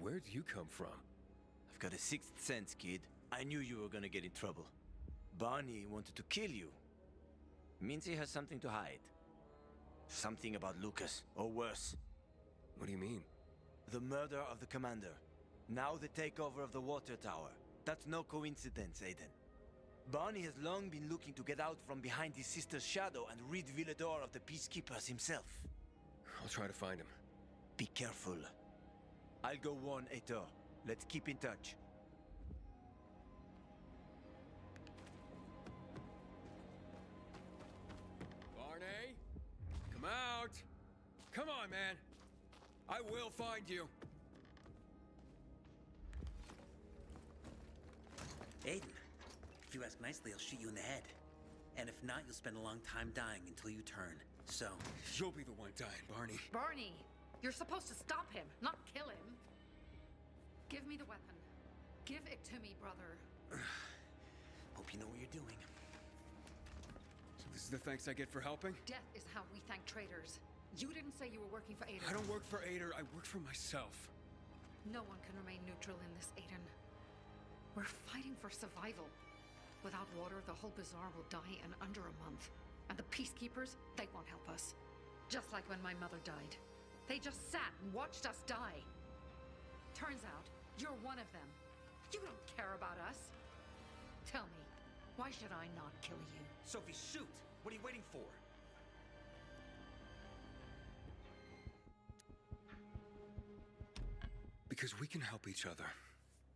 Where'd you come from? I've got a sixth sense, kid. I knew you were gonna get in trouble. Barney wanted to kill you. Means he has something to hide. Something about Lucas, or worse. What do you mean? The murder of the commander. Now the takeover of the water tower. That's no coincidence, Aiden. Barney has long been looking to get out from behind his sister's shadow and rid Villador of the Peacekeepers himself. I'll try to find him. Be careful. I'll go warn Aitor. Let's keep in touch. Barney? Come out! Come on, man! I will find you! Aiden, if you ask nicely, I'll shoot you in the head. And if not, you'll spend a long time dying until you turn. So... You'll be the one dying, Barney. Barney, you're supposed to stop him, not kill him. Give me the weapon. Give it to me, brother. Hope you know what you're doing. So this is the thanks I get for helping? Death is how we thank traitors. You didn't say you were working for Aiden. I don't work for Aitor, I work for myself. No one can remain neutral in this, Aiden. We're fighting for survival. Without water, the whole bazaar will die in under a month. And the Peacekeepers, they won't help us. Just like when my mother died. They just sat and watched us die. Turns out, you're one of them. You don't care about us. Tell me, why should I not kill you? Sophie, shoot! What are you waiting for? Because we can help each other.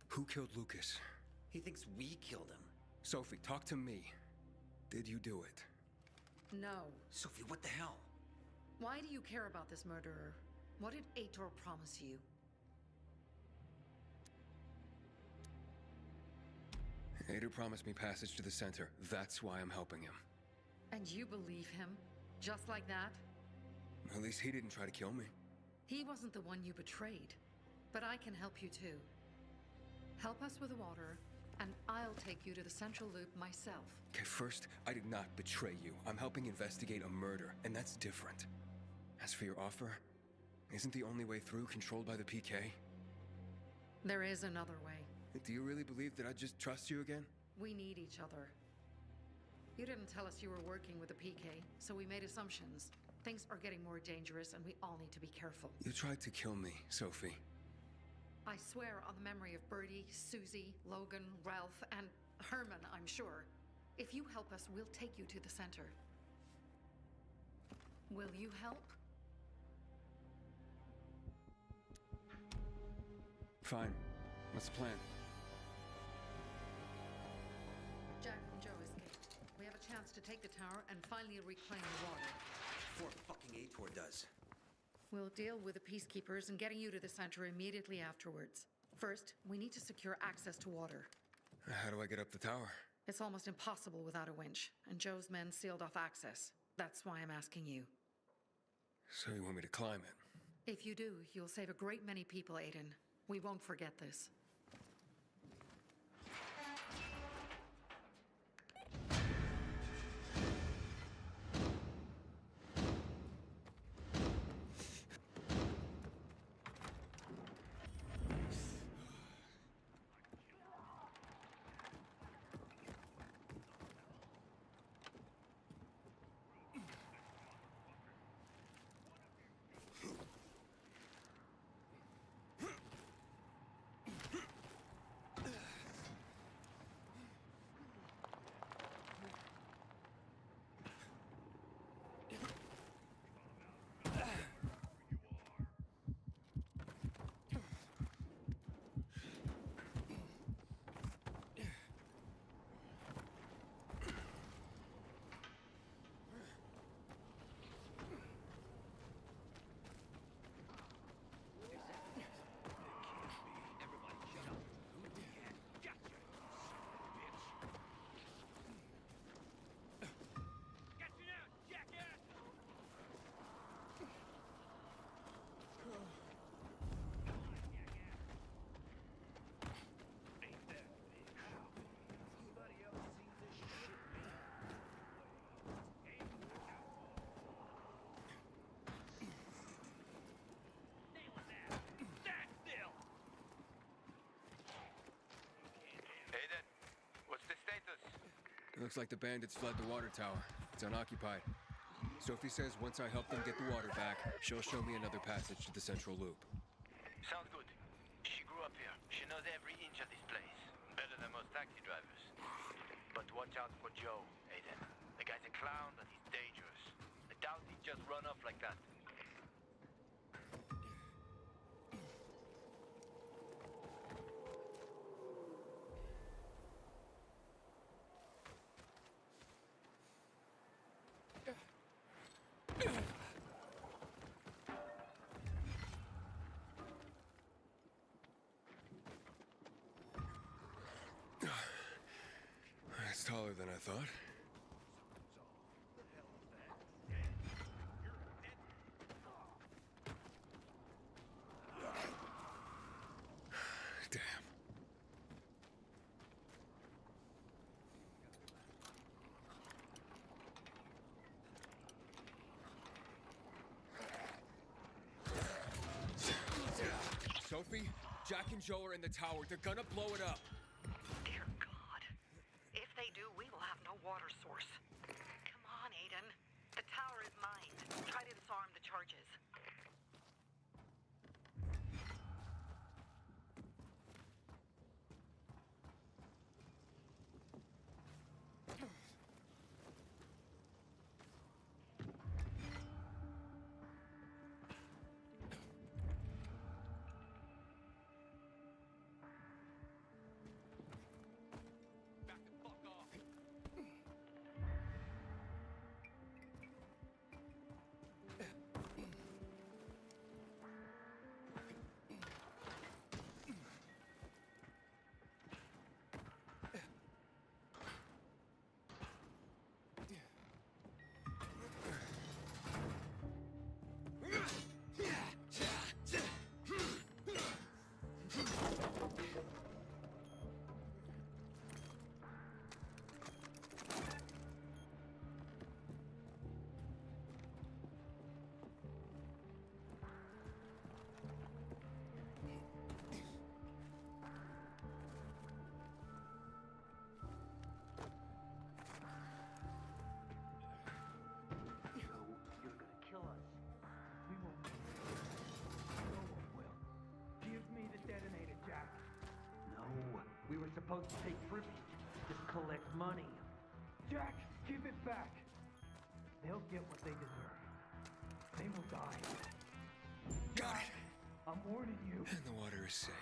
Who killed Lucas? He thinks we killed him. Sophie, talk to me. Did you do it? No. Sophie, what the hell? Why do you care about this murderer? What did Aitor promise you? Aitor promised me passage to the center. That's why I'm helping him. And you believe him? Just like that? At least he didn't try to kill me. He wasn't the one you betrayed. But I can help you too. Help us with the water, and I'll take you to the Central Loop myself. Okay, first, I did not betray you. I'm helping investigate a murder, and that's different. As for your offer, isn't the only way through controlled by the PK? There is another way. Do you really believe that I'd just trust you again? We need each other. You didn't tell us you were working with the PK, so we made assumptions. Things are getting more dangerous, and we all need to be careful. You tried to kill me, Sophie. I swear on the memory of Birdie, Susie, Logan, Ralph, and Herman, I'm sure. If you help us, we'll take you to the center. Will you help? Fine. What's the plan? Jack and Joe escaped. We have a chance to take the tower and finally reclaim the water. Before fucking Aitor does. We'll deal with the Peacekeepers and getting you to the center immediately afterwards. First, we need to secure access to water. How do I get up the tower? It's almost impossible without a winch, and Joe's men sealed off access. That's why I'm asking you. So you want me to climb it? If you do, you'll save a great many people, Aiden. We won't forget this. Looks like the bandits fled the water tower. It's unoccupied. Sophie says once I help them get the water back, she'll show me another passage to the central loop. Sounds good. She grew up here. She knows every inch of this place. Better than most taxi drivers. But watch out for Joe, Aiden. The guy's a clown, but he's dangerous. I doubt he'd just run off like that. That's taller than I thought. Damn. Sophie, Jack and Joe are in the tower. They're gonna blow it up. Dear God. If they do, we will have no water source. Come on, Aiden. The tower is mine. Try to disarm the charges. We were supposed to take privilege, just collect money. Jack, give it back. They'll get what they deserve. They will die. Jack, I'm warning you. And the water is safe.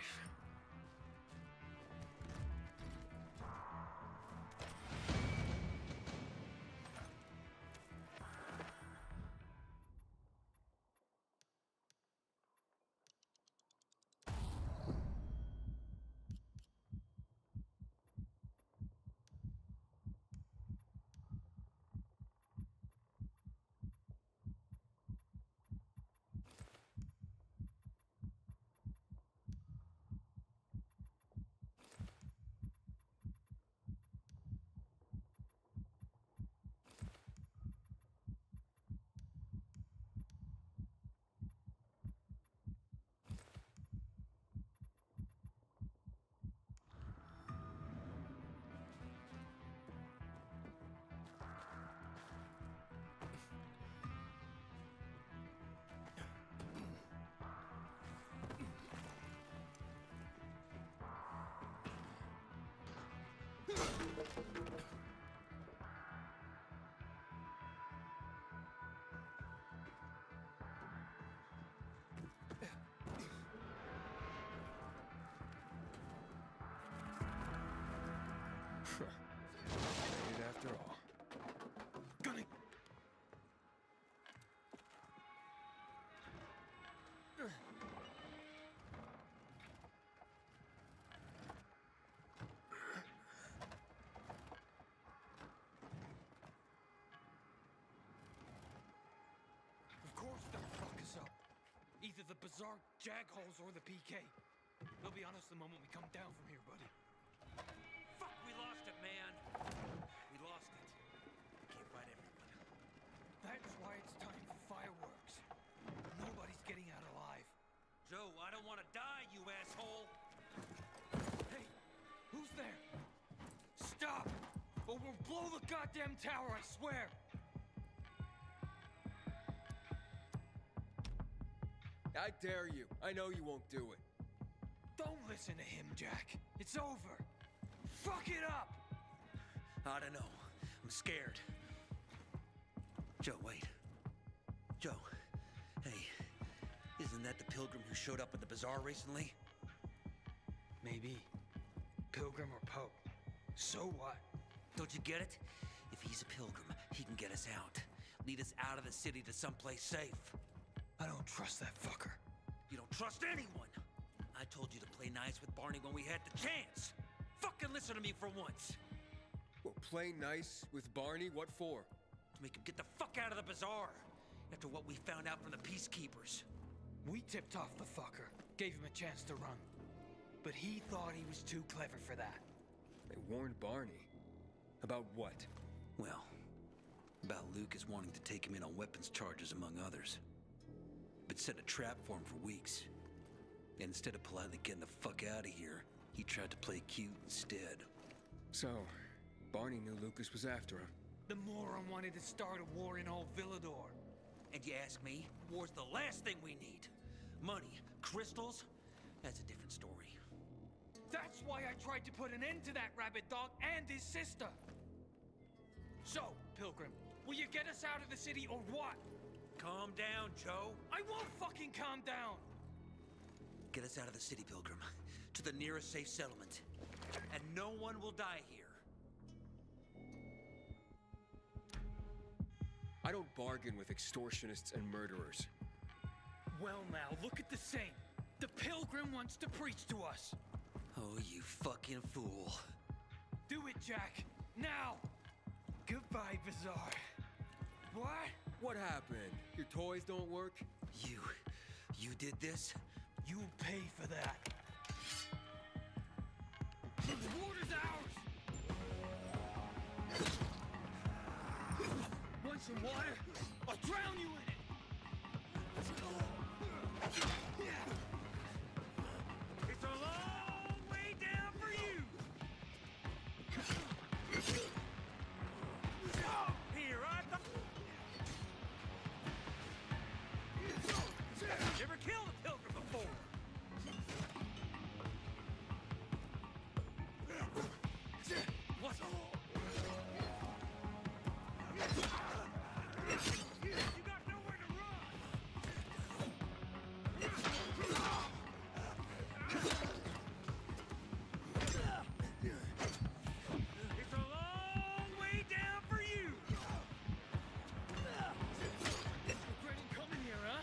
Made it after all. Gunning! Of course they'll fuck us up. Either the Berserk Jagholes or the PK. They'll be on us the moment we come down from here, buddy. Fuck, we lost it, man. We lost it. Can't fight everyone. That's why it's time for fireworks. Nobody's getting out alive. Joe, I don't want to die, you asshole. Hey, who's there? Stop, or we'll blow the goddamn tower, I swear! I dare you. I know you won't do it. Don't listen to him, Jack. It's over. Fuck it up! I don't know. I'm scared. Joe, wait. Joe. Hey, isn't that the pilgrim who showed up at the bazaar recently? Maybe. Pilgrim or Pope. So what? Don't you get it? If he's a pilgrim, he can get us out. Lead us out of the city to someplace safe. I don't trust that fucker. You don't trust anyone! I told you to play nice with Barney when we had the chance! Fucking listen to me for once! Well, play nice with Barney? What for? To make him get the fuck out of the bazaar! After what we found out from the Peacekeepers. We tipped off the fucker. Gave him a chance to run. But he thought he was too clever for that. They warned Barney. About what? Well, about Lucas wanting to take him in on weapons charges, among others. But set a trap for him for weeks. And instead of politely getting the fuck out of here, he tried to play cute instead. So, Barney knew Lucas was after him. The moron wanted to start a war in old Villador. And you ask me, war's the last thing we need. Money, crystals, that's a different story. That's why I tried to put an end to that rabbit dog and his sister. So, Pilgrim, will you get us out of the city or what? Calm down, Joe. I won't fucking calm down. Get us out of the city, Pilgrim. To the nearest safe settlement. And no one will die here. I don't bargain with extortionists and murderers. Well now, look at the same. The Pilgrim wants to preach to us. Oh, you fucking fool. Do it, Jack. Now. Goodbye, Bazaar. What? What happened? Your toys don't work? You did this? You'll pay for that. The water's ours! Want some water? I'll drown you in it! It's a long way down for you! Here, never killed a pilgrim before! What? You got nowhere to run! It's a long way down for you! Regretting coming here, huh?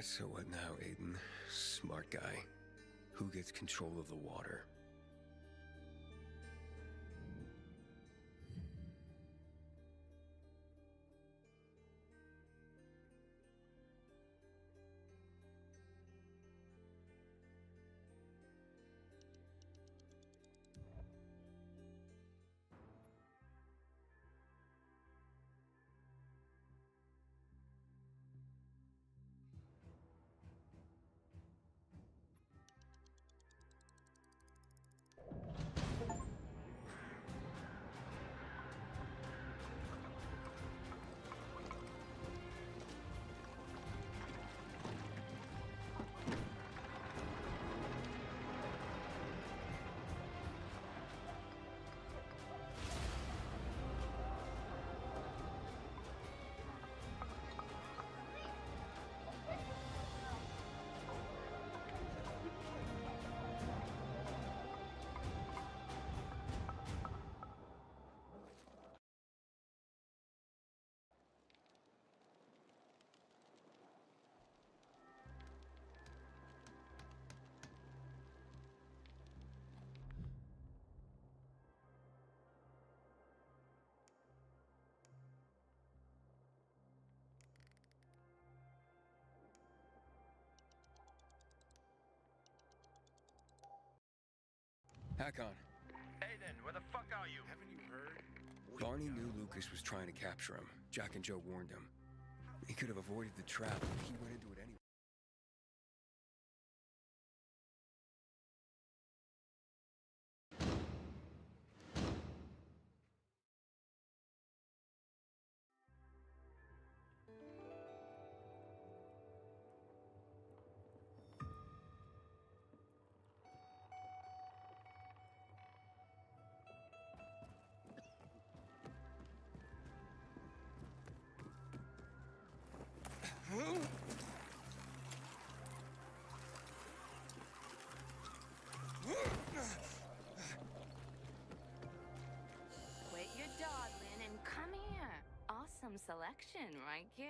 So what now, Aiden? Smart guy. Who gets control of the water? Hakon. Aiden, where the fuck are you? Haven't you heard? Barney knew Lucas was trying to capture him. Jack and Joe warned him. He could have avoided the trap, but he went into it anyway. Quit your dawdling and come here. Awesome selection, right, kid?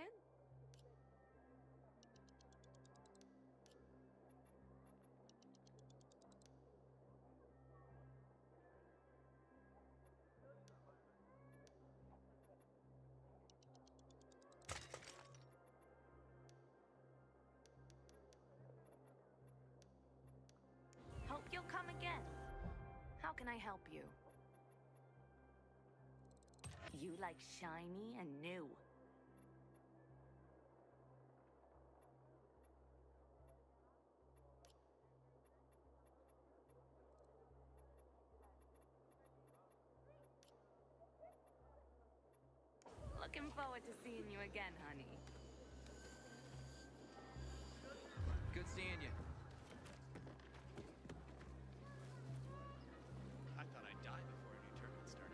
Hope you'll come again. How can I help you? You like shiny and new. Looking forward to seeing you again, honey. Good seeing you. I thought I'd die before a new tournament started.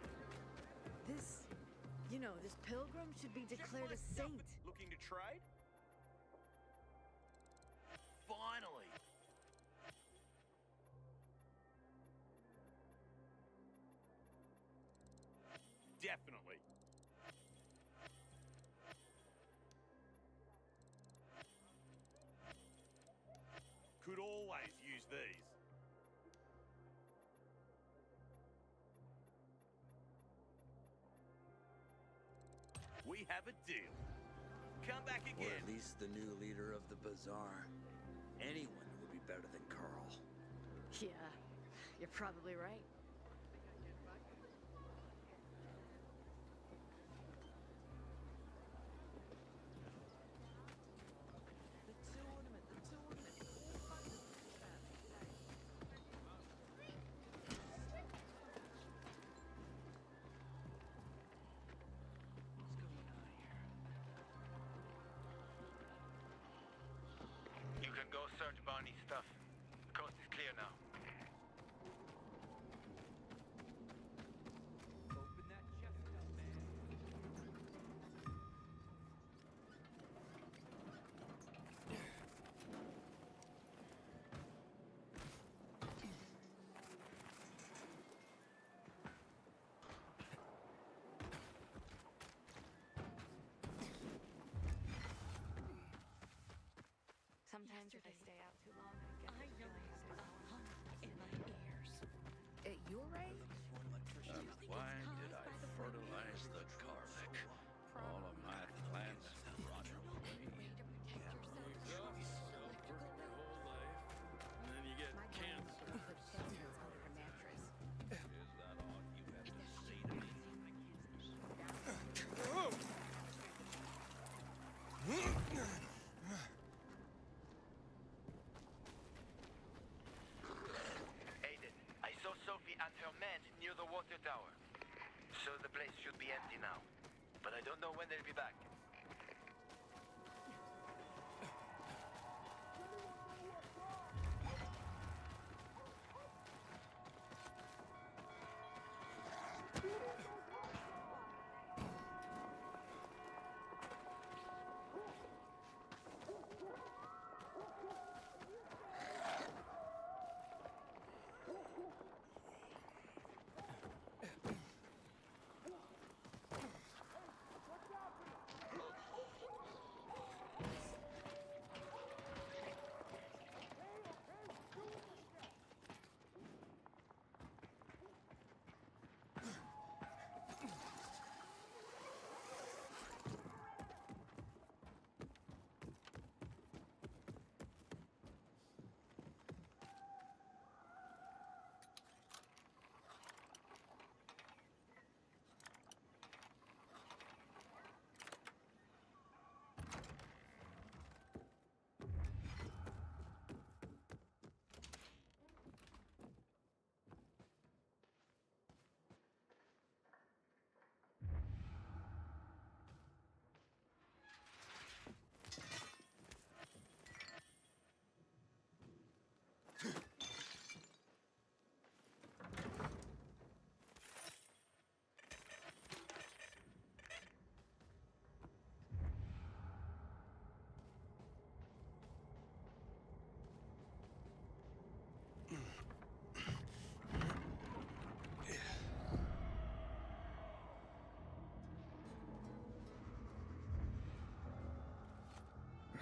This pilgrim should be declared a saint. Looking to trade? Finally! Definitely. Could always use these. We have a deal. Come back Or again. at least the new leader of the bazaar. Anyone would be better than Carl. Yeah, you're probably right. You can go search Barney's stuff. Coast is clear now. Sometimes if I stay out too long, I get the feeling In my ears. At your age? And why did I fertilize the garlic? All of my plants rot away. And then you get cancer. Is that all you have to say to me? Aiden, I saw Sophie and her men near the water tower. So the place should be empty now. But I don't know when they'll be back.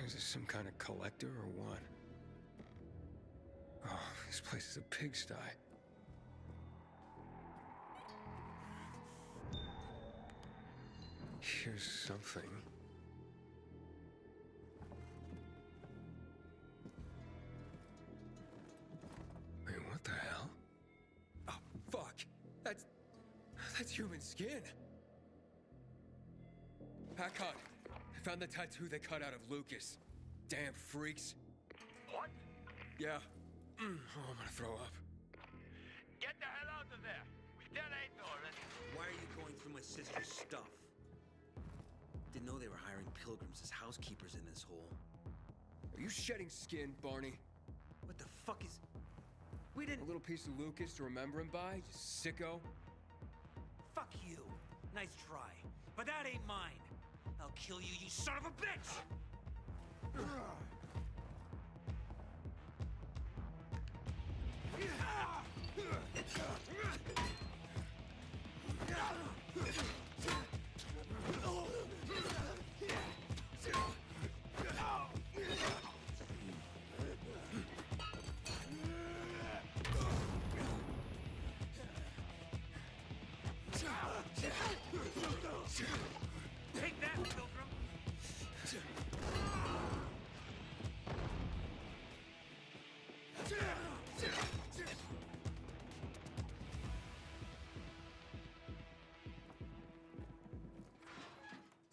Is this some kind of collector or what? Oh, this place is a pigsty. Here's something. Wait, what the hell? Oh, fuck! That's human skin! Hakon! I found the tattoo they cut out of Lucas. Damn freaks. What? Yeah. Oh, I'm gonna throw up. Get the hell out of there! We still ain't Nolan. Why are you going through my sister's stuff? Didn't know they were hiring pilgrims as housekeepers in this hole. Are you shedding skin, Barney? What the fuck is... We didn't... A little piece of Lucas to remember him by, you sicko? Fuck you. Nice try. But that ain't mine. I'll kill you, you son of a bitch! Take that, Pilgrim!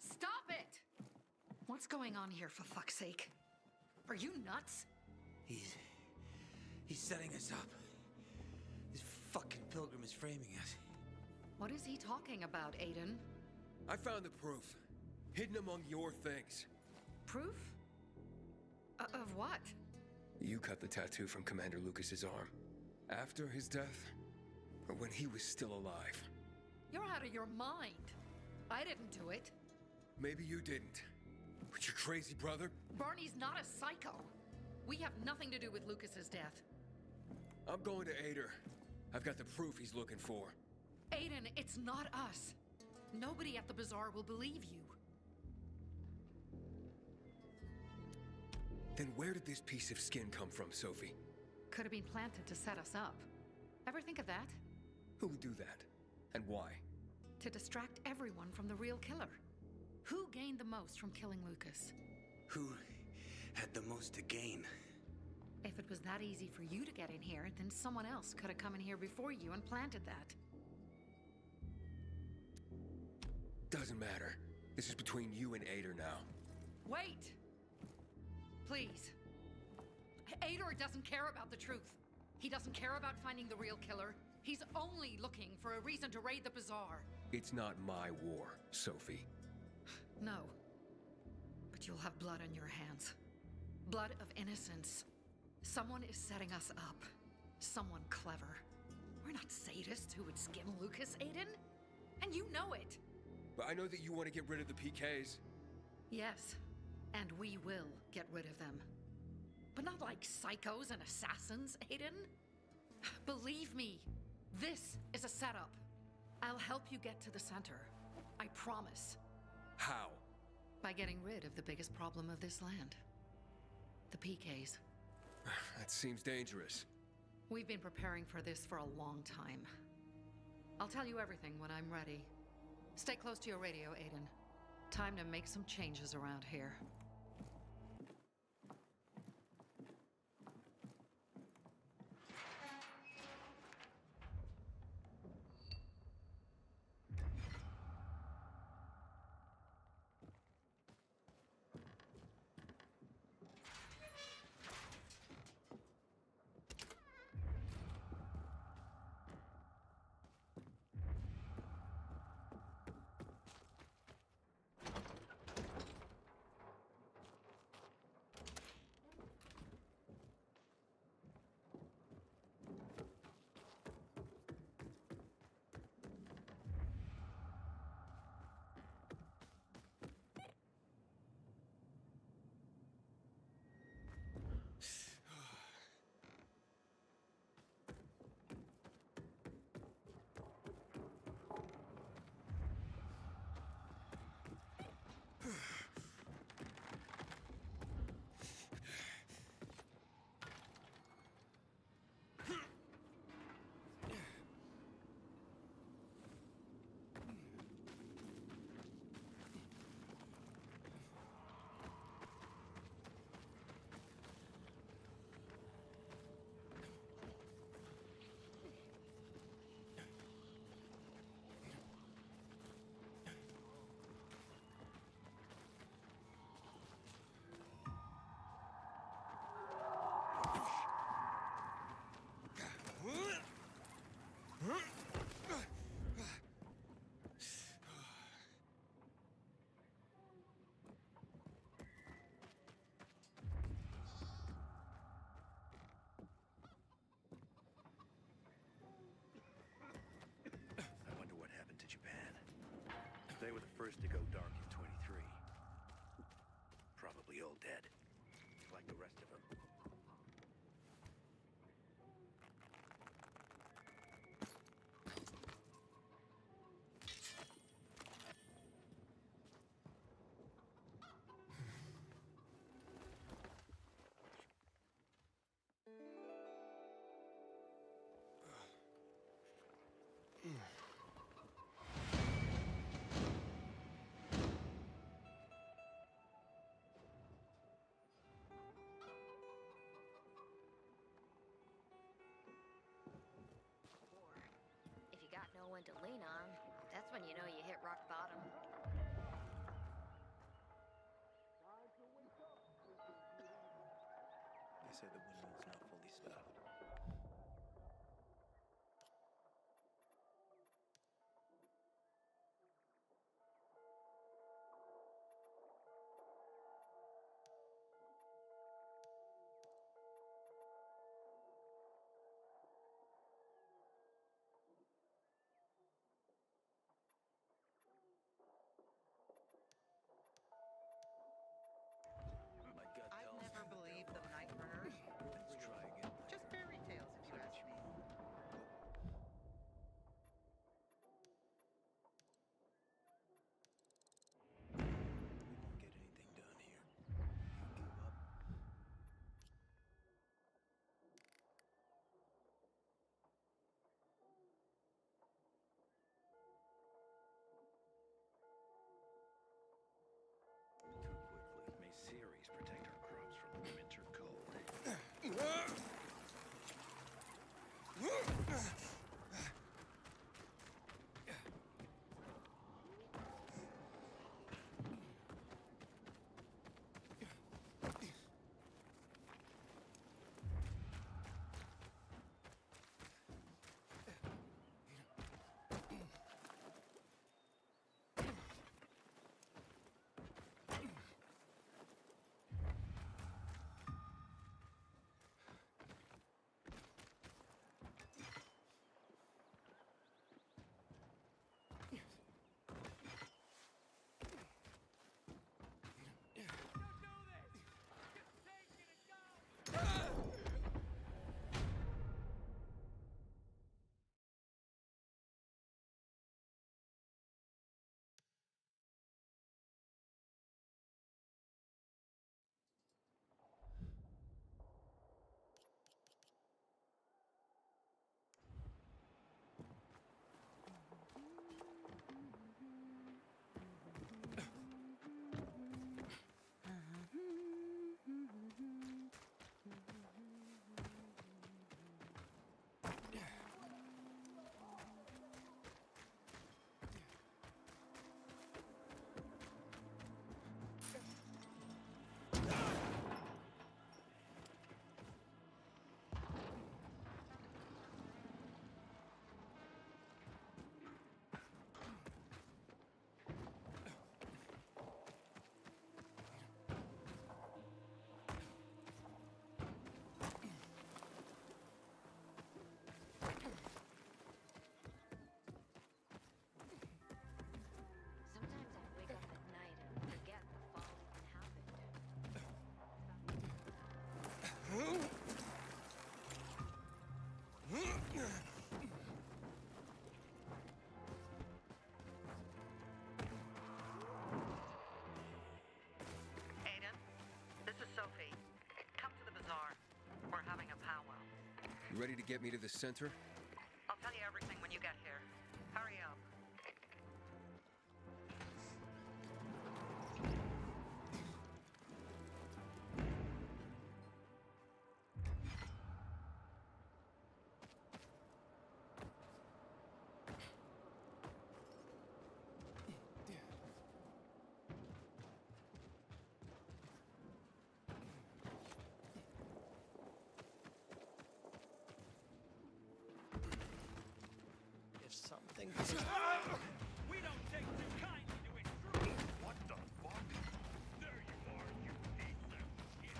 Stop it! What's going on here, for fuck's sake? Are you nuts? He's setting us up. This fucking Pilgrim is framing us. What is he talking about, Aiden? I found the proof. Hidden among your things. Proof? Of what? You cut the tattoo from Commander Lucas's arm. After his death? Or when he was still alive? You're out of your mind. I didn't do it. Maybe you didn't. But your crazy brother? Barney's not a psycho. We have nothing to do with Lucas's death. I'm going to Ader. I've got the proof he's looking for. Aiden, it's not us. Nobody at the bazaar will believe you. Then where did this piece of skin come from, Sophie? Could have been planted to set us up. Ever think of that? Who would do that? And why? To distract everyone from the real killer. Who gained the most from killing Lucas? Who had the most to gain? If it was that easy for you to get in here, then someone else could have come in here before you and planted that. Doesn't matter. This is between you and Ader now. Wait! Please. Ader doesn't care about the truth. He doesn't care about finding the real killer. He's only looking for a reason to raid the bazaar. It's not my war, Sophie. No. But you'll have blood on your hands. Blood of innocence. Someone is setting us up. Someone clever. We're not sadists who would skin Lucas, Aiden. And you know it. But I know that you want to get rid of the PKs. Yes. And we will get rid of them. But not like psychos and assassins, Aiden. Believe me, this is a setup. I'll help you get to the center. I promise. How? By getting rid of the biggest problem of this land. The PKs. That seems dangerous. We've been preparing for this for a long time. I'll tell you everything when I'm ready. Stay close to your radio, Aiden. Time to make some changes around here. They were the first to go dark in 23. Probably all dead. Like the rest of them. If you got no one to lean on, that's when you know you hit rock bottom. They say the windmill's not fully staffed. My gut I've tells never me believed they're the alive. night runners. Let's try again. Just fairy tales, if you ask me. We won't get anything done here. You give up. Too quickly. May Ceres protect our crops from the winter cold. Sometimes I wake up at night and forget the fall even happened. Aiden, this is Sophie. Come to the bazaar. We're having a powwow. You ready to get me to the center? I'll tell you everything when you get here. Hurry up. If something... We don't take too kindly to intrude! What the fuck? There you are, you piece of shit!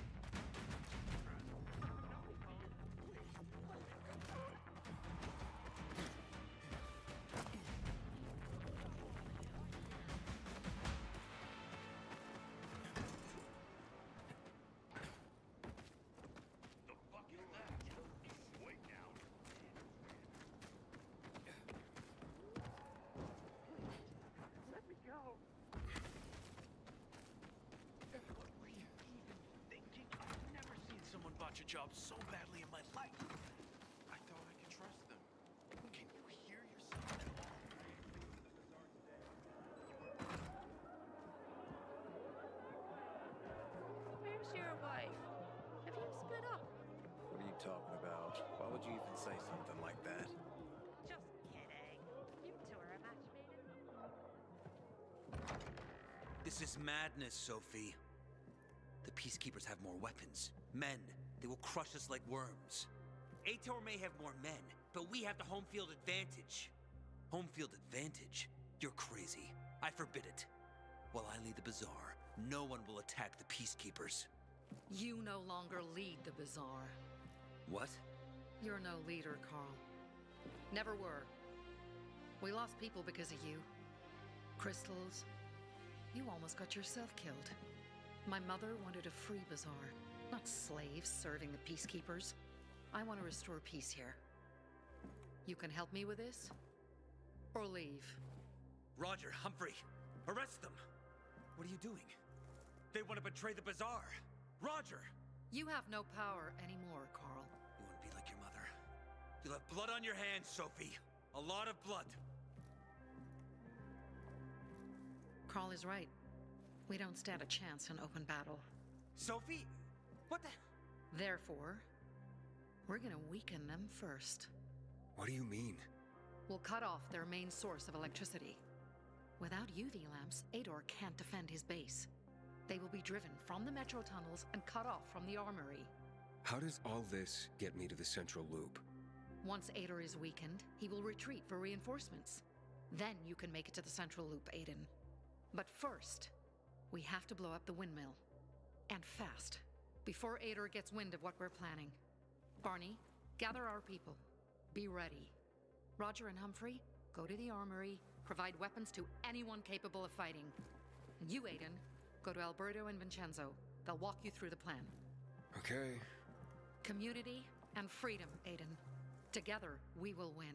bunch of jobs so badly in my life. I thought I could trust them. Can you hear yourself at all? Where's your wife? Have you split up? What are you talking about? Why would you even say something like that? Just kidding. You two are a match made in This is madness, Sophie. The Peacekeepers have more weapons. Men. They will crush us like worms. Ator may have more men, but we have the home field advantage. Home field advantage? You're crazy. I forbid it. While I lead the Bazaar, no one will attack the Peacekeepers. You no longer lead the Bazaar. What? You're no leader, Carl. Never were. We lost people because of you. Crystals. You almost got yourself killed. My mother wanted a free Bazaar, not slaves serving the Peacekeepers. I want to restore peace here. You can help me with this? Or leave? Roger, Humphrey, arrest them! What are you doing? They want to betray the Bazaar! Roger! You have no power anymore, Carl. You want to be like your mother? You'll have blood on your hands, Sophie. A lot of blood. Carl is right. We don't stand a chance in open battle. Sophie? What the? Therefore, we're gonna weaken them first. What do you mean? We'll cut off their main source of electricity. Without UV lamps, Ador can't defend his base. They will be driven from the metro tunnels and cut off from the armory. How does all this get me to the Central Loop? Once Ador is weakened, he will retreat for reinforcements. Then you can make it to the Central Loop, Aiden. But first, we have to blow up the windmill. And fast, before Ador gets wind of what we're planning. Barney, gather our people. Be ready. Roger and Humphrey, go to the armory, provide weapons to anyone capable of fighting. And you, Aiden, go to Alberto and Vincenzo. They'll walk you through the plan. Okay. Community and freedom, Aiden. Together, we will win.